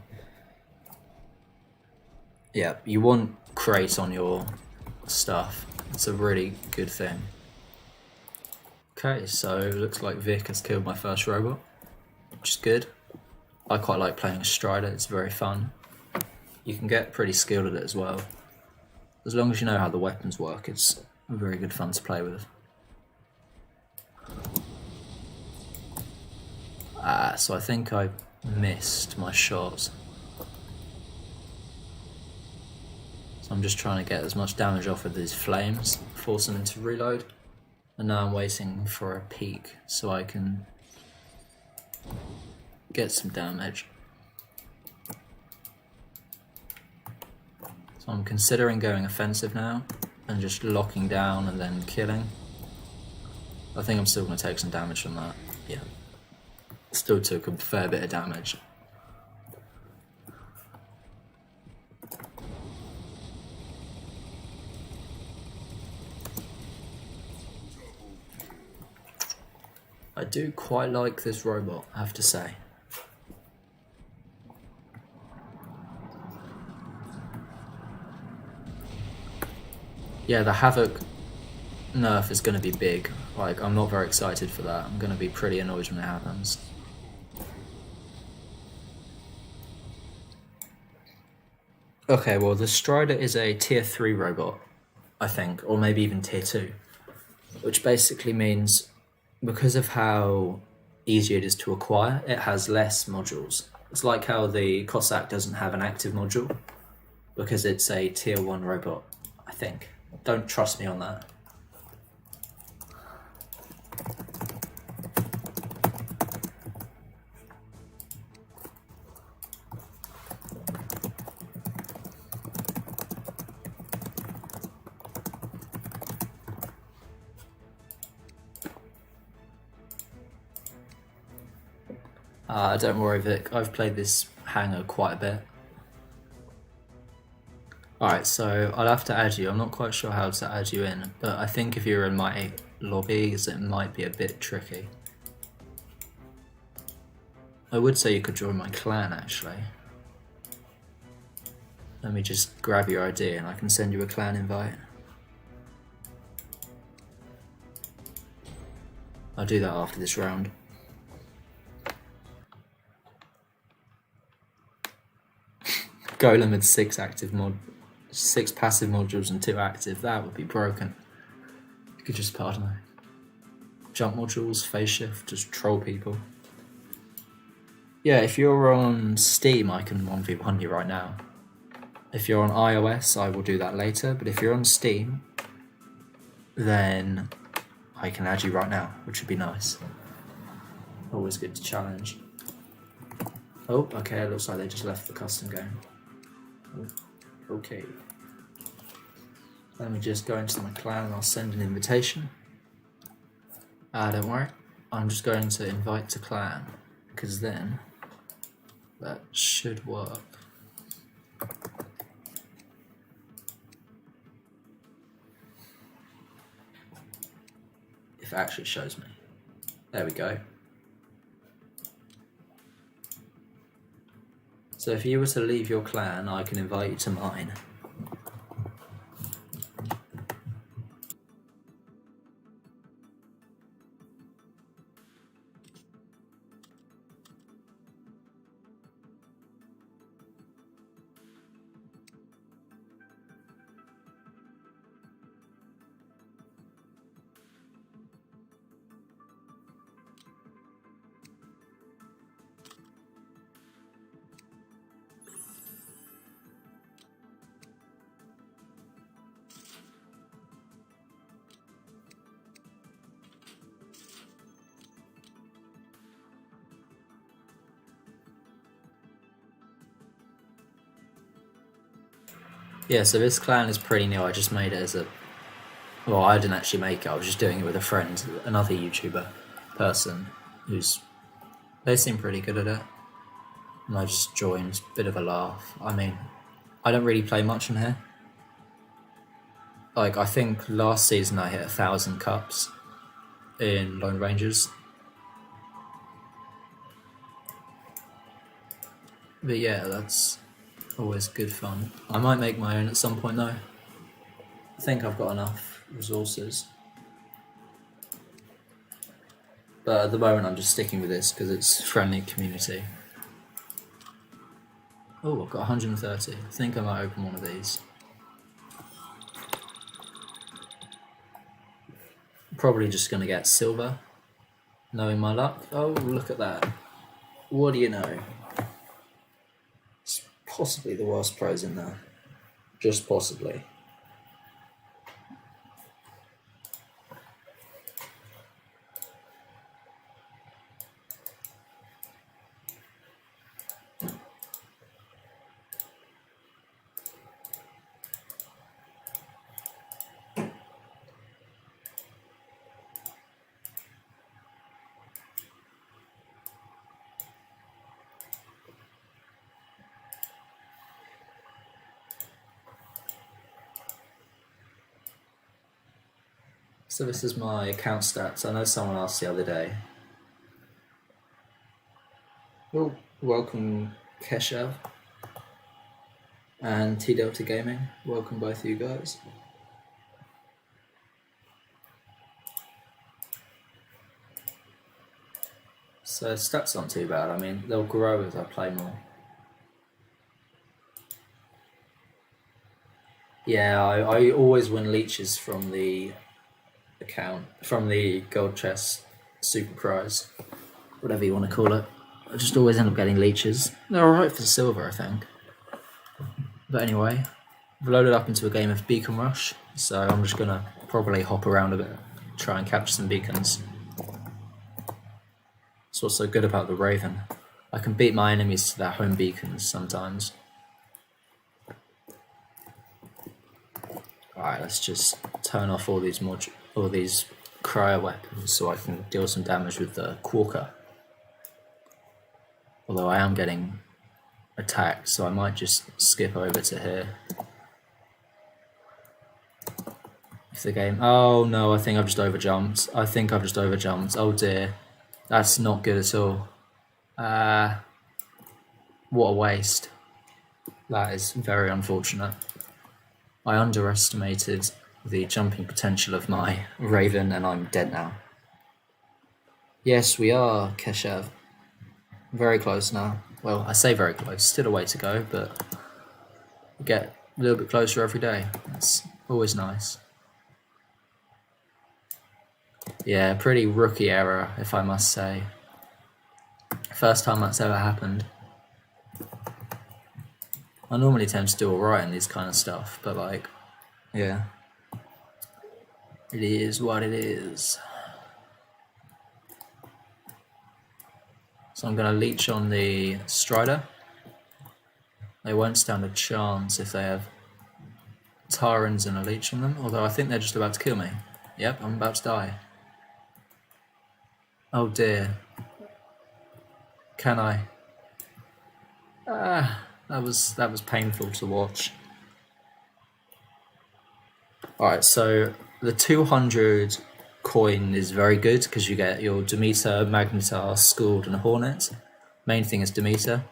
Speaker 1: Yeah, you want crate on your stuff. It's a really good thing. Okay, so looks like Vic has killed my first robot, which is good. I quite like playing a Strider, it's very fun. You can get pretty skilled at it as well. As long as you know how the weapons work, it's very good fun to play with. So I think I missed my shot. So I'm just trying to get as much damage off of these flames, force them into reload. And now I'm waiting for a peak so I can get some damage. So I'm considering going offensive now and just locking down and then killing. I think I'm still going to take some damage from that. Yeah. Still took a fair bit of damage. I do quite like this robot, I have to say. Yeah, the Havoc nerf is going to be big. Like, I'm not very excited for that. I'm going to be pretty annoyed when it happens. Okay, well, the Strider is a tier 3 robot, I think, or maybe even tier 2, which basically means because of how easy it is to acquire, it has less modules. It's like how the Cossack doesn't have an active module because it's a tier 1 robot, I think. Don't trust me on that. Don't worry, Vic. I've played this hangar quite a bit. Alright, so I'll have to add you. I'm not quite sure how to add you in, but I think if you're in my lobbies, it might be a bit tricky. I would say you could join my clan, actually. Let me just grab your ID and I can send you a clan invite. I'll do that after this round. Golem with 6 passive modules and 2 active. That would be broken. You could just, pardon me. Jump modules, phase shift, just troll people. Yeah, if you're on Steam, I can 1v1 you right now. If you're on iOS, I will do that later, but if you're on Steam, then I can add you right now, which would be nice. Always good to challenge. Oh, okay, it looks like they just left the custom game. Okay. Let me just go into my clan and I'll send an invitation. Don't worry, I'm just going to invite to clan, because then that should work. If it actually shows me. There we go. So if you were to leave your clan, I can invite you to mine. Yeah, so this clan is pretty new. I just made it as a... Well, I didn't actually make it. I was just doing it with a friend, another YouTuber person who's... They seem pretty good at it. And I just joined, bit of a laugh. I mean, I don't really play much in here. Like, I think last season I hit 1,000 cups in Lone Rangers. But yeah, that's always good fun. I might make my own at some point though. I think I've got enough resources. But at the moment I'm just sticking with this because it's friendly community. Oh, I've got 130. I think I might open one of these. Probably just going to get silver, knowing my luck. Oh, look at that. What do you know? It's possibly the worst prize in there. Just possibly. So this is my account stats. I know someone asked the other day. Well, welcome Keshav and T Delta Gaming. Welcome both of you guys. So stats aren't too bad. I mean, they'll grow as I play more. Yeah, I always win leeches from the account, from the gold chest super prize, whatever you want to call it. I just always end up getting leeches. They're alright for silver, I think. But anyway, I've loaded up into a game of Beacon Rush, so I'm just gonna probably hop around a bit, try and catch some beacons. That's what's so good about the Raven. I can beat my enemies to their home beacons sometimes. Alright, let's just turn off all these cryo weapons so I can deal some damage with the Quarker. Although I am getting attacked, so I might just skip over to here. If the game... Oh no, I think I've just overjumped. Oh dear. That's not good at all. What a waste. That is very unfortunate. I underestimated the jumping potential of my Raven and I'm dead now. Yes, we are, Keshev. Very close now. Well, I say very close, still a way to go, but we get a little bit closer every day. That's always nice. Yeah, pretty rookie error, if I must say. First time that's ever happened. I normally tend to do alright in these kind of stuff, but like, yeah. It is what it is. So I'm going to leech on the Strider. They won't stand a chance if they have Tyrants and a leech on them, although I think they're just about to kill me. Yep, I'm about to die. Oh dear. Can I? That was painful to watch. Alright, so the 200 coin is very good because you get your Demeter, Magnetar, Scald and Hornet. Main thing is Demeter.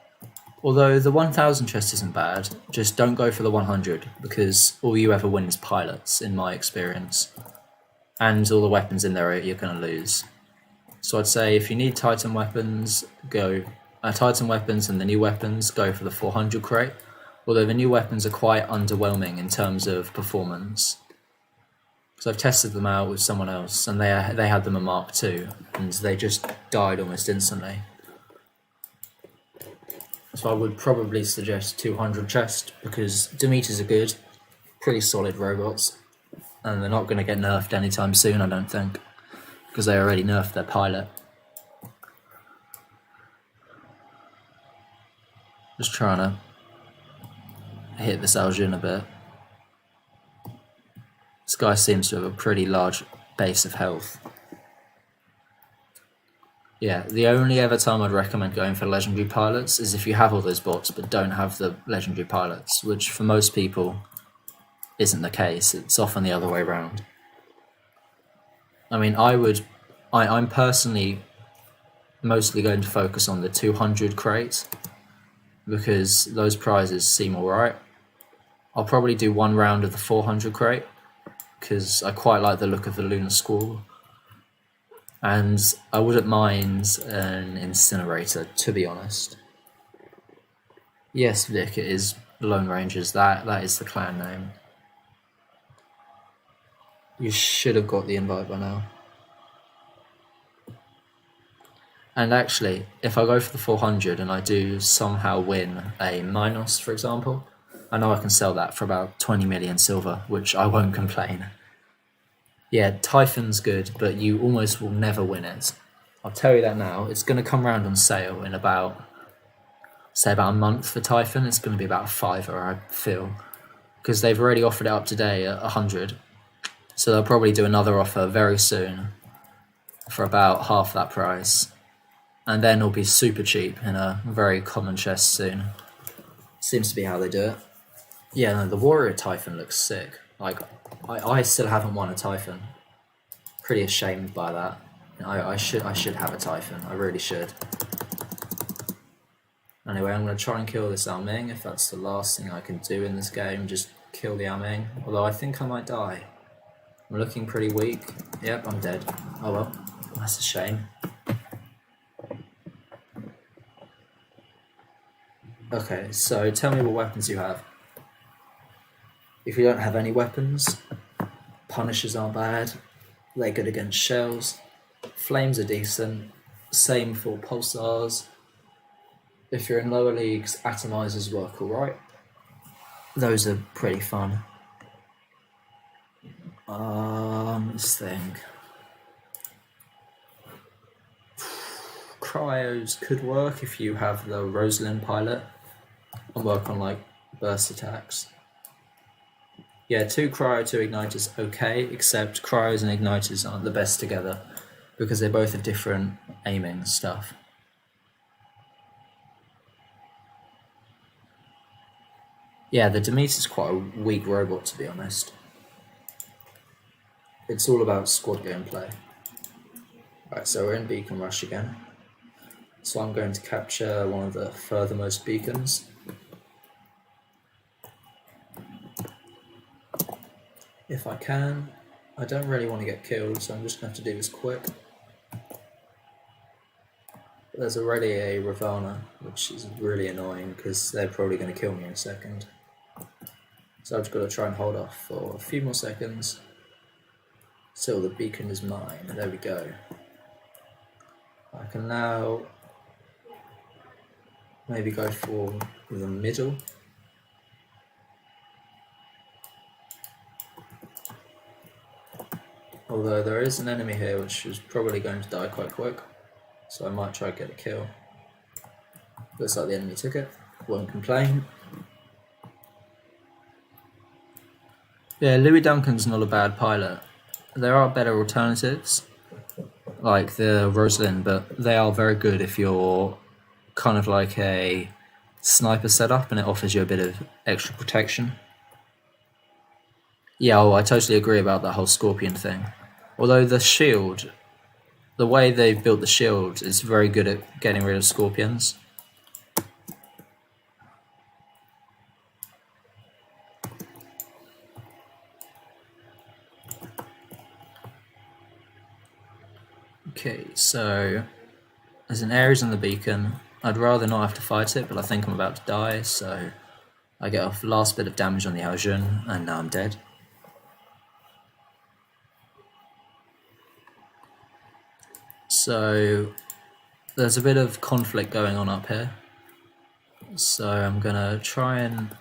Speaker 1: Although the 1000 chest isn't bad, just don't go for the 100 because all you ever win is pilots in my experience. And all the weapons in there you're going to lose. So I'd say if you need Titan weapons, go Titan weapons and the new weapons, go for the 400 crate. Although the new weapons are quite underwhelming in terms of performance. So I've tested them out with someone else, and they had them a Mark II, and they just died almost instantly. So I would probably suggest 200 chest because Demeters are good, pretty solid robots, and they're not going to get nerfed anytime soon, I don't think, because they already nerfed their pilot. Just trying to hit this Aljun a bit. This guy seems to have a pretty large base of health. Yeah, the only ever time I'd recommend going for legendary pilots is if you have all those bots but don't have the legendary pilots, which for most people isn't the case. It's often the other way around. I mean, I'm personally mostly going to focus on the 200 crates because those prizes seem alright. I'll probably do one round of the 400 crate because I quite like the look of the Lunar Squall. And I wouldn't mind an incinerator, to be honest. Yes, Vic, it is Lone Rangers. That is the clan name. You should have got the invite by now. And actually, if I go for the 400 and I do somehow win a Minos, for example, I know I can sell that for about 20 million silver, which I won't complain. Yeah, Typhon's good, but you almost will never win it. I'll tell you that now. It's going to come round on sale in about a month for Typhon. It's going to be about $5, I feel, because they've already offered it up today at 100. So they'll probably do another offer very soon for about half that price. And then it'll be super cheap in a very common chest soon. Seems to be how they do it. Yeah, no, the Warrior Typhon looks sick. Like, I still haven't won a Typhon. Pretty ashamed by that. I should have a Typhon. I really should. Anyway, I'm going to try and kill this Alming. If that's the last thing I can do in this game, just kill the Alming. Although I think I might die. I'm looking pretty weak. Yep, I'm dead. Oh well, that's a shame. Okay, so tell me what weapons you have. If you don't have any weapons, Punishers aren't bad. They're good against shells. Flames are decent. Same for pulsars. If you're in lower leagues, atomizers work alright. Those are pretty fun. Let's think. Cryos could work if you have the Rosalind pilot and work on like burst attacks. Yeah, 2 cryo, 2 igniters, okay, except cryos and igniters aren't the best together because they both have different aiming stuff. Yeah, the Demeter's quite a weak robot, to be honest. It's all about squad gameplay. Right, so we're in Beacon Rush again. So I'm going to capture one of the furthermost beacons. If I can. I don't really want to get killed, so I'm just going to have to do this quick. There's already a Ravana, which is really annoying because they're probably going to kill me in a second. So I've just got to try and hold off for a few more seconds. Still, the beacon is mine. There we go. I can now maybe go for the middle. Although there is an enemy here which is probably going to die quite quick. So I might try to get a kill. Looks like the enemy took it. Won't complain. Yeah, Louis Duncan's not a bad pilot. There are better alternatives, like the Rosalind, but they are very good if you're kind of like a sniper setup and it offers you a bit of extra protection. Yeah, I totally agree about that whole Scorpion thing. Although the shield, the way they've built the shield is very good at getting rid of Scorpions. Okay, so there's an Ares on the beacon. I'd rather not have to fight it, but I think I'm about to die, so I get off the last bit of damage on the Aljun, and now I'm dead. So there's a bit of conflict going on up here. So I'm gonna try and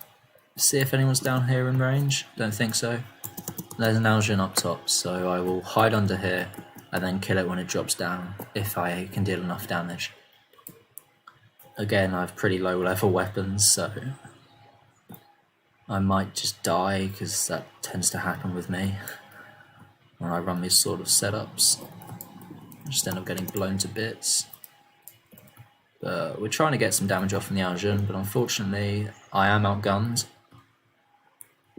Speaker 1: see if anyone's down here in range. Don't think so. There's an Aljun up top, so I will hide under here and then kill it when it drops down, if I can deal enough damage. Again, I have pretty low level weapons, so I might just die, because that tends to happen with me when I run these sort of setups. I just end up getting blown to bits. But we're trying to get some damage off from the Aljun, but unfortunately I am outgunned.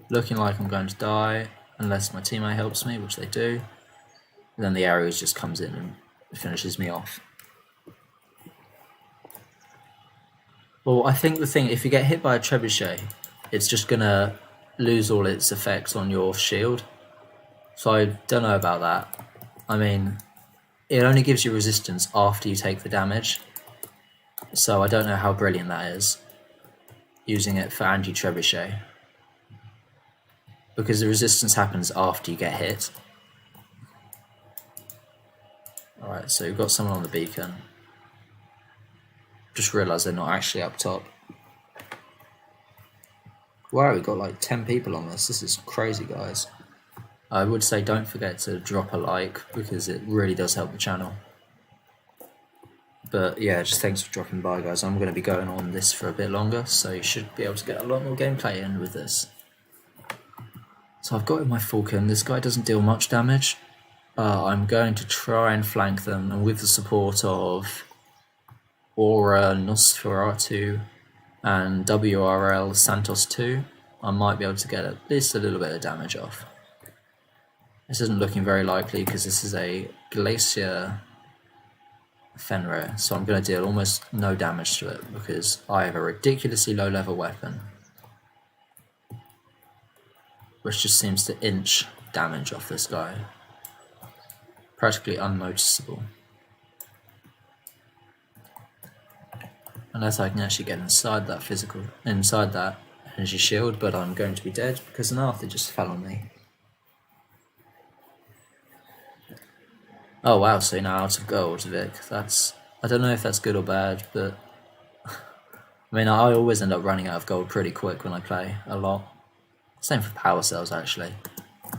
Speaker 1: Looking like I'm going to die, unless my teammate helps me, which they do. And then the Ares just comes in and finishes me off. Well, I think the thing, if you get hit by a trebuchet, it's just gonna lose all its effects on your shield. So I don't know about that. I mean, it only gives you resistance after you take the damage. So I don't know how brilliant that is, using it for anti-trebuchet. Because the resistance happens after you get hit. Alright, so you've got someone on the beacon. Just realised they're not actually up top. Wow, we've got like 10 people on this. This is crazy, guys. I would say don't forget to drop a like, because it really does help the channel. But yeah, just thanks for dropping by, guys. I'm going to be going on this for a bit longer, so you should be able to get a lot more gameplay in with this. So I've got in my Falcon. This guy doesn't deal much damage. I'm going to try and flank them, and with the support of Aura Nosferatu and WRL Santos 2, I might be able to get at least a little bit of damage off. This isn't looking very likely because this is a Glacier Fenrir, so I'm going to deal almost no damage to it because I have a ridiculously low level weapon, which just seems to inch damage off this guy. Practically unnoticeable. Unless I can actually get inside that energy shield, but I'm going to be dead because an Arthur just fell on me. Oh wow, so now out of gold, Vic. I don't know if that's good or bad, but I mean, I always end up running out of gold pretty quick when I play, a lot. Same for power cells, actually.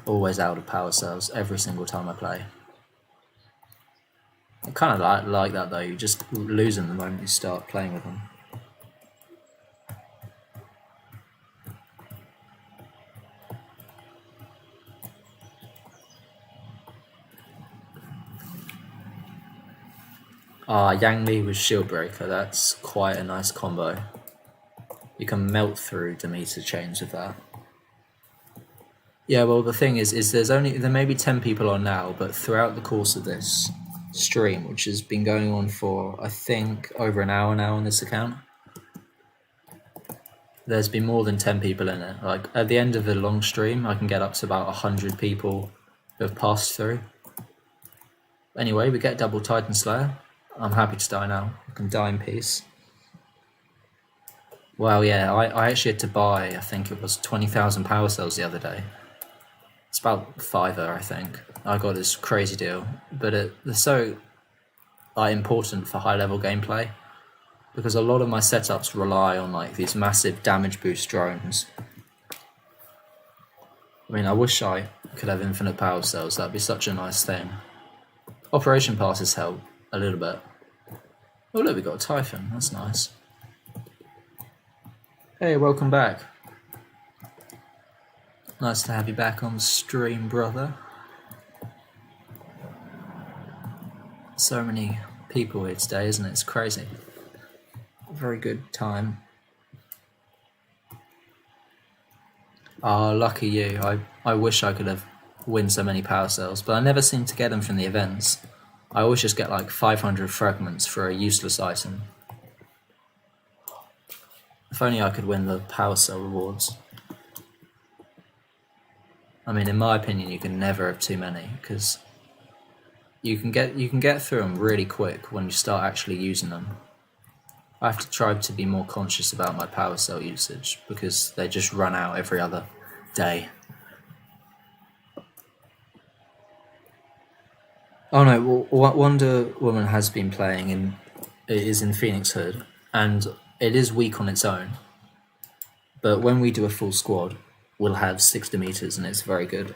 Speaker 1: Always out of power cells every single time I play. I kind of like that though, you just lose them the moment you start playing with them. Yang Li with Shield Breaker, that's quite a nice combo. You can melt through Demeter chains with that. Yeah, well the thing is there may be 10 people on now, but throughout the course of this stream, which has been going on for I think over an hour now on this account, there's been more than 10 people in it. Like at the end of the long stream I can get up to about 100 people who have passed through. Anyway, we get double Titan Slayer. I'm happy to die now. I can die in peace. Well, yeah, I actually had to buy, I think it was 20,000 power cells the other day. It's about $5, I think. I got this crazy deal, but they're so important for high level gameplay because a lot of my setups rely on like these massive damage boost drones. I mean, I wish I could have infinite power cells. That'd be such a nice thing. Operation passes help a little bit. Oh look, we got a Typhon. That's nice. Hey, welcome back. Nice to have you back on the stream, brother. So many people here today, isn't it? It's crazy. Very good time. Lucky you. I wish I could have win so many power cells, but I never seem to get them from the events. I always just get like 500 fragments for a useless item. If only I could win the power cell rewards. I mean, in my opinion, you can never have too many because you can get through them really quick when you start actually using them. I have to try to be more conscious about my power cell usage because they just run out every other day. Oh no, well, Wonder Woman has been playing and it is in Phoenix Hood, and it is weak on its own. But when we do a full squad, we'll have 6 Demeters and it's very good.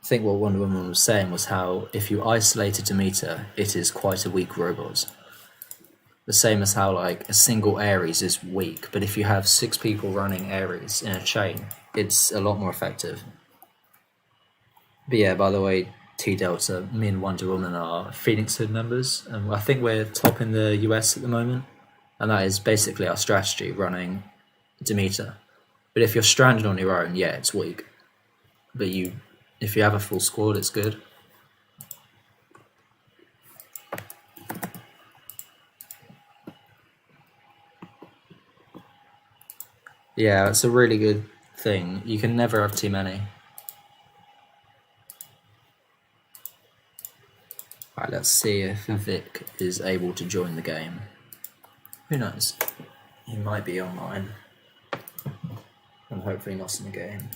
Speaker 1: I think what Wonder Woman was saying was how if you isolate a Demeter, it is quite a weak robot. The same as how like a single Ares is weak, but if you have 6 people running Ares in a chain, it's a lot more effective. But yeah, by the way, T-Delta, me and Wonder Woman are Phoenix Hood members, and I think we're top in the US at the moment, and that is basically our strategy, running Demeter. But if you're stranded on your own, yeah, it's weak. But if you have a full squad, it's good. Yeah, it's a really good thing. You can never have too many. Right, let's see if Vic is able to join the game. Who knows? He might be online. And hopefully not in the game.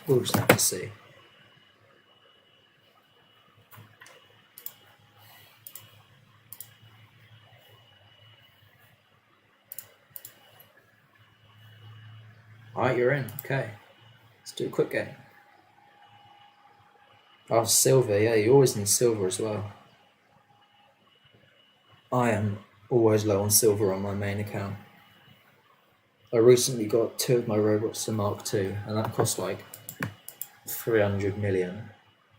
Speaker 1: We'll just have to see. Alright, you're in. Okay. Let's do a quick game. Oh, silver. Yeah, you always need silver as well. I am always low on silver on my main account. I recently got 2 of my robots to Mark II, and that cost like 300 million,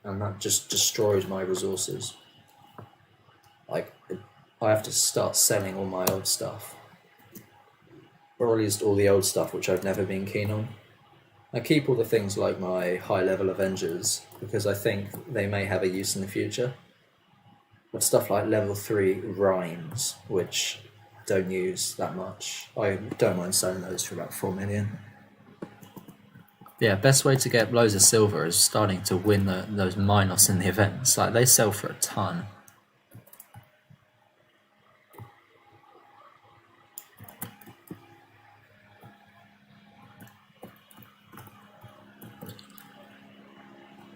Speaker 1: and that just destroys my resources. Like, I have to start selling all my old stuff. Or at least all the old stuff which I've never been keen on. I keep all the things like my high level Avengers because I think they may have a use in the future. But stuff like level 3 Rhymes, which I don't use that much, I don't mind selling those for about 4 million. Yeah, best way to get loads of silver is starting to win those Minos in the events. Like, they sell for a ton.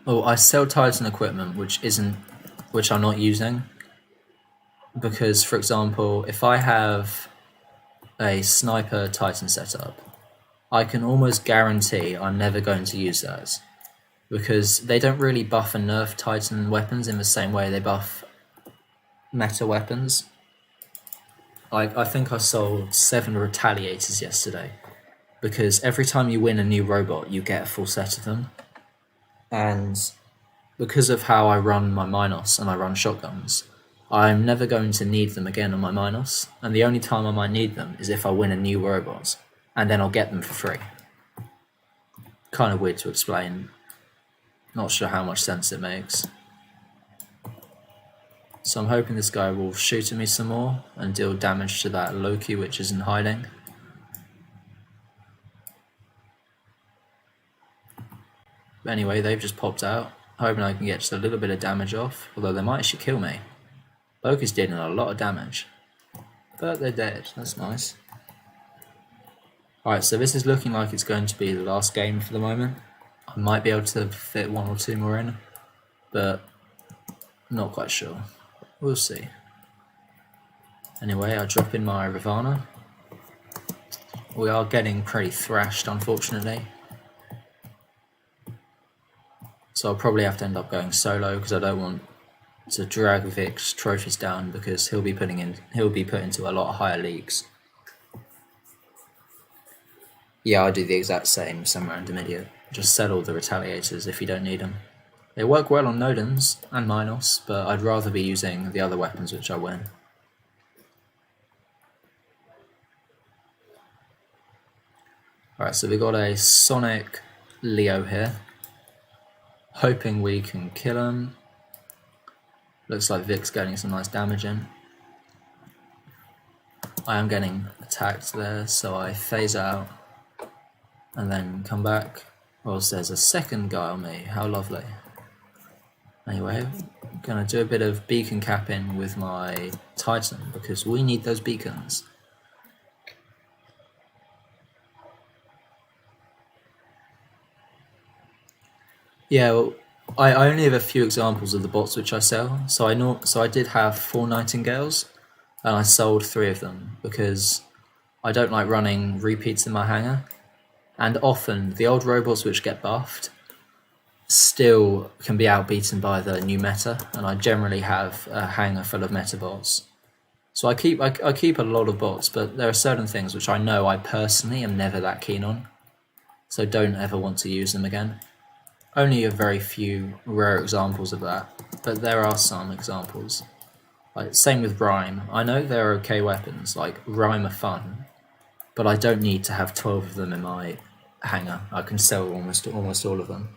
Speaker 1: Well, I sell Titan equipment which I'm not using, because, for example, if I have a sniper Titan setup, I can almost guarantee I'm never going to use those, because they don't really buff and nerf Titan weapons in the same way they buff meta weapons. I think I sold 7 retaliators yesterday, because every time you win a new robot, you get a full set of them. And because of how I run my Minos and I run shotguns, I'm never going to need them again on my Minos, and the only time I might need them is if I win a new robot, and then I'll get them for free. Kind of weird to explain. Not sure how much sense it makes. So I'm hoping this guy will shoot at me some more and deal damage to that Loki which is in hiding. But anyway, they've just popped out. Hoping I can get just a little bit of damage off, although they might actually kill me. Loki's dealing a lot of damage. But they're dead, that's nice. Alright, so this is looking like it's going to be the last game for the moment. I might be able to fit 1 or 2 more in, but not quite sure. We'll see. Anyway, I drop in my Ravana. We are getting pretty thrashed, unfortunately. So I'll probably have to end up going solo, because I don't want to drag Vic's trophies down, because he'll be put into a lot higher leagues. Yeah, I do the exact same, some random idiot. Just sell all the retaliators if you don't need them. They work well on Nodens and Minos, but I'd rather be using the other weapons which I win. Alright, so we got a Sonic Leo here. Hoping we can kill him. Looks like Vic's getting some nice damage in. I am getting attacked there, so I phase out and then come back. Whilst there's a second guy on me, how lovely. Anyway, I'm going to do a bit of beacon capping with my Titan, because we need those beacons. Yeah, well, I only have a few examples of the bots which I sell. So I did have 4 Nightingales, and I sold 3 of them, because I don't like running repeats in my hangar. And often, the old robots which get buffed still can be outbeaten by the new meta, and I generally have a hangar full of meta bots. So I keep a lot of bots, but there are certain things which I know I personally am never that keen on, so don't ever want to use them again. Only a very few rare examples of that, but there are some examples. Like, same with Rhyme. I know they're okay weapons, like Rhyme are fun, but I don't need to have 12 of them in my hangar. I can sell almost all of them.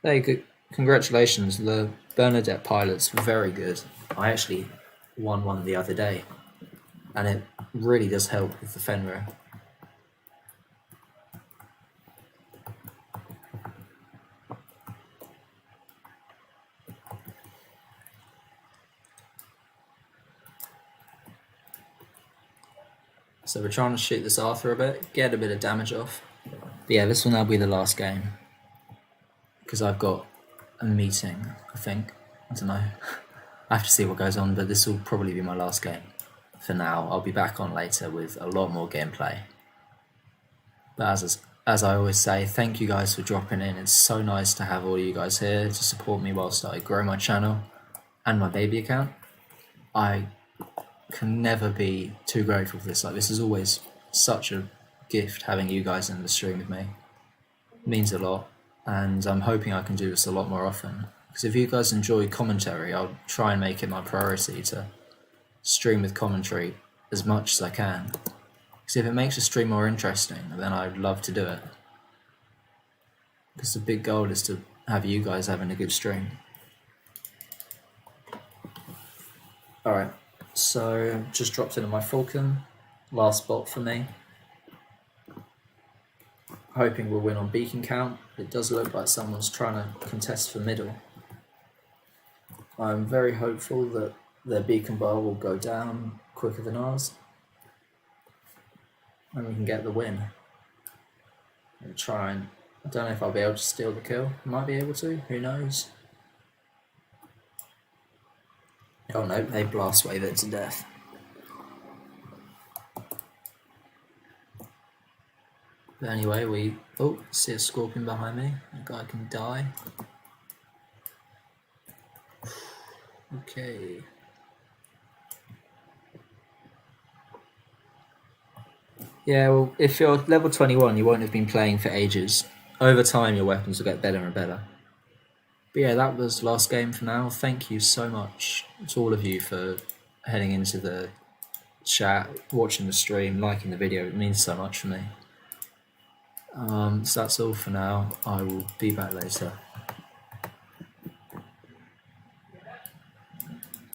Speaker 1: Hey, good. Congratulations, the Bernadette pilot's very good. I actually won one the other day, and it really does help with the Fenrir. So we're trying to shoot this Arthur a bit, get a bit of damage off. But yeah, this will now be the last game, because I've got a meeting, I think. I don't know. I have to see what goes on, but this will probably be my last game. For now, I'll be back on later with a lot more gameplay. But as I always say, thank you guys for dropping in. It's so nice to have all you guys here to support me whilst I grow my channel and my baby account. I can never be too grateful for this. Like, this is always such a gift having you guys in the stream with me. It means a lot, and I'm hoping I can do this a lot more often. Because if you guys enjoy commentary, I'll try and make it my priority to stream with commentary as much as I can. Because if it makes a stream more interesting, then I'd love to do it. Because the big goal is to have you guys having a good stream. Alright, so just dropped into my Falcon. Last bot for me. Hoping we'll win on beacon count. It does look like someone's trying to contest for middle. I'm very hopeful that their beacon bar will go down quicker than ours, and we can get the win. I'll try and I don't know if I'll be able to steal the kill. Might be able to, who knows? Oh no, they blast wave it to death. But anyway, we... Oh, see a scorpion behind me. That guy can die. Okay. Yeah, well, if you're level 21, you won't have been playing for ages. Over time, your weapons will get better and better. But yeah, that was the last game for now. Thank you so much to all of you for heading into the chat, watching the stream, liking the video. It means so much for me. So that's all for now. I will be back later.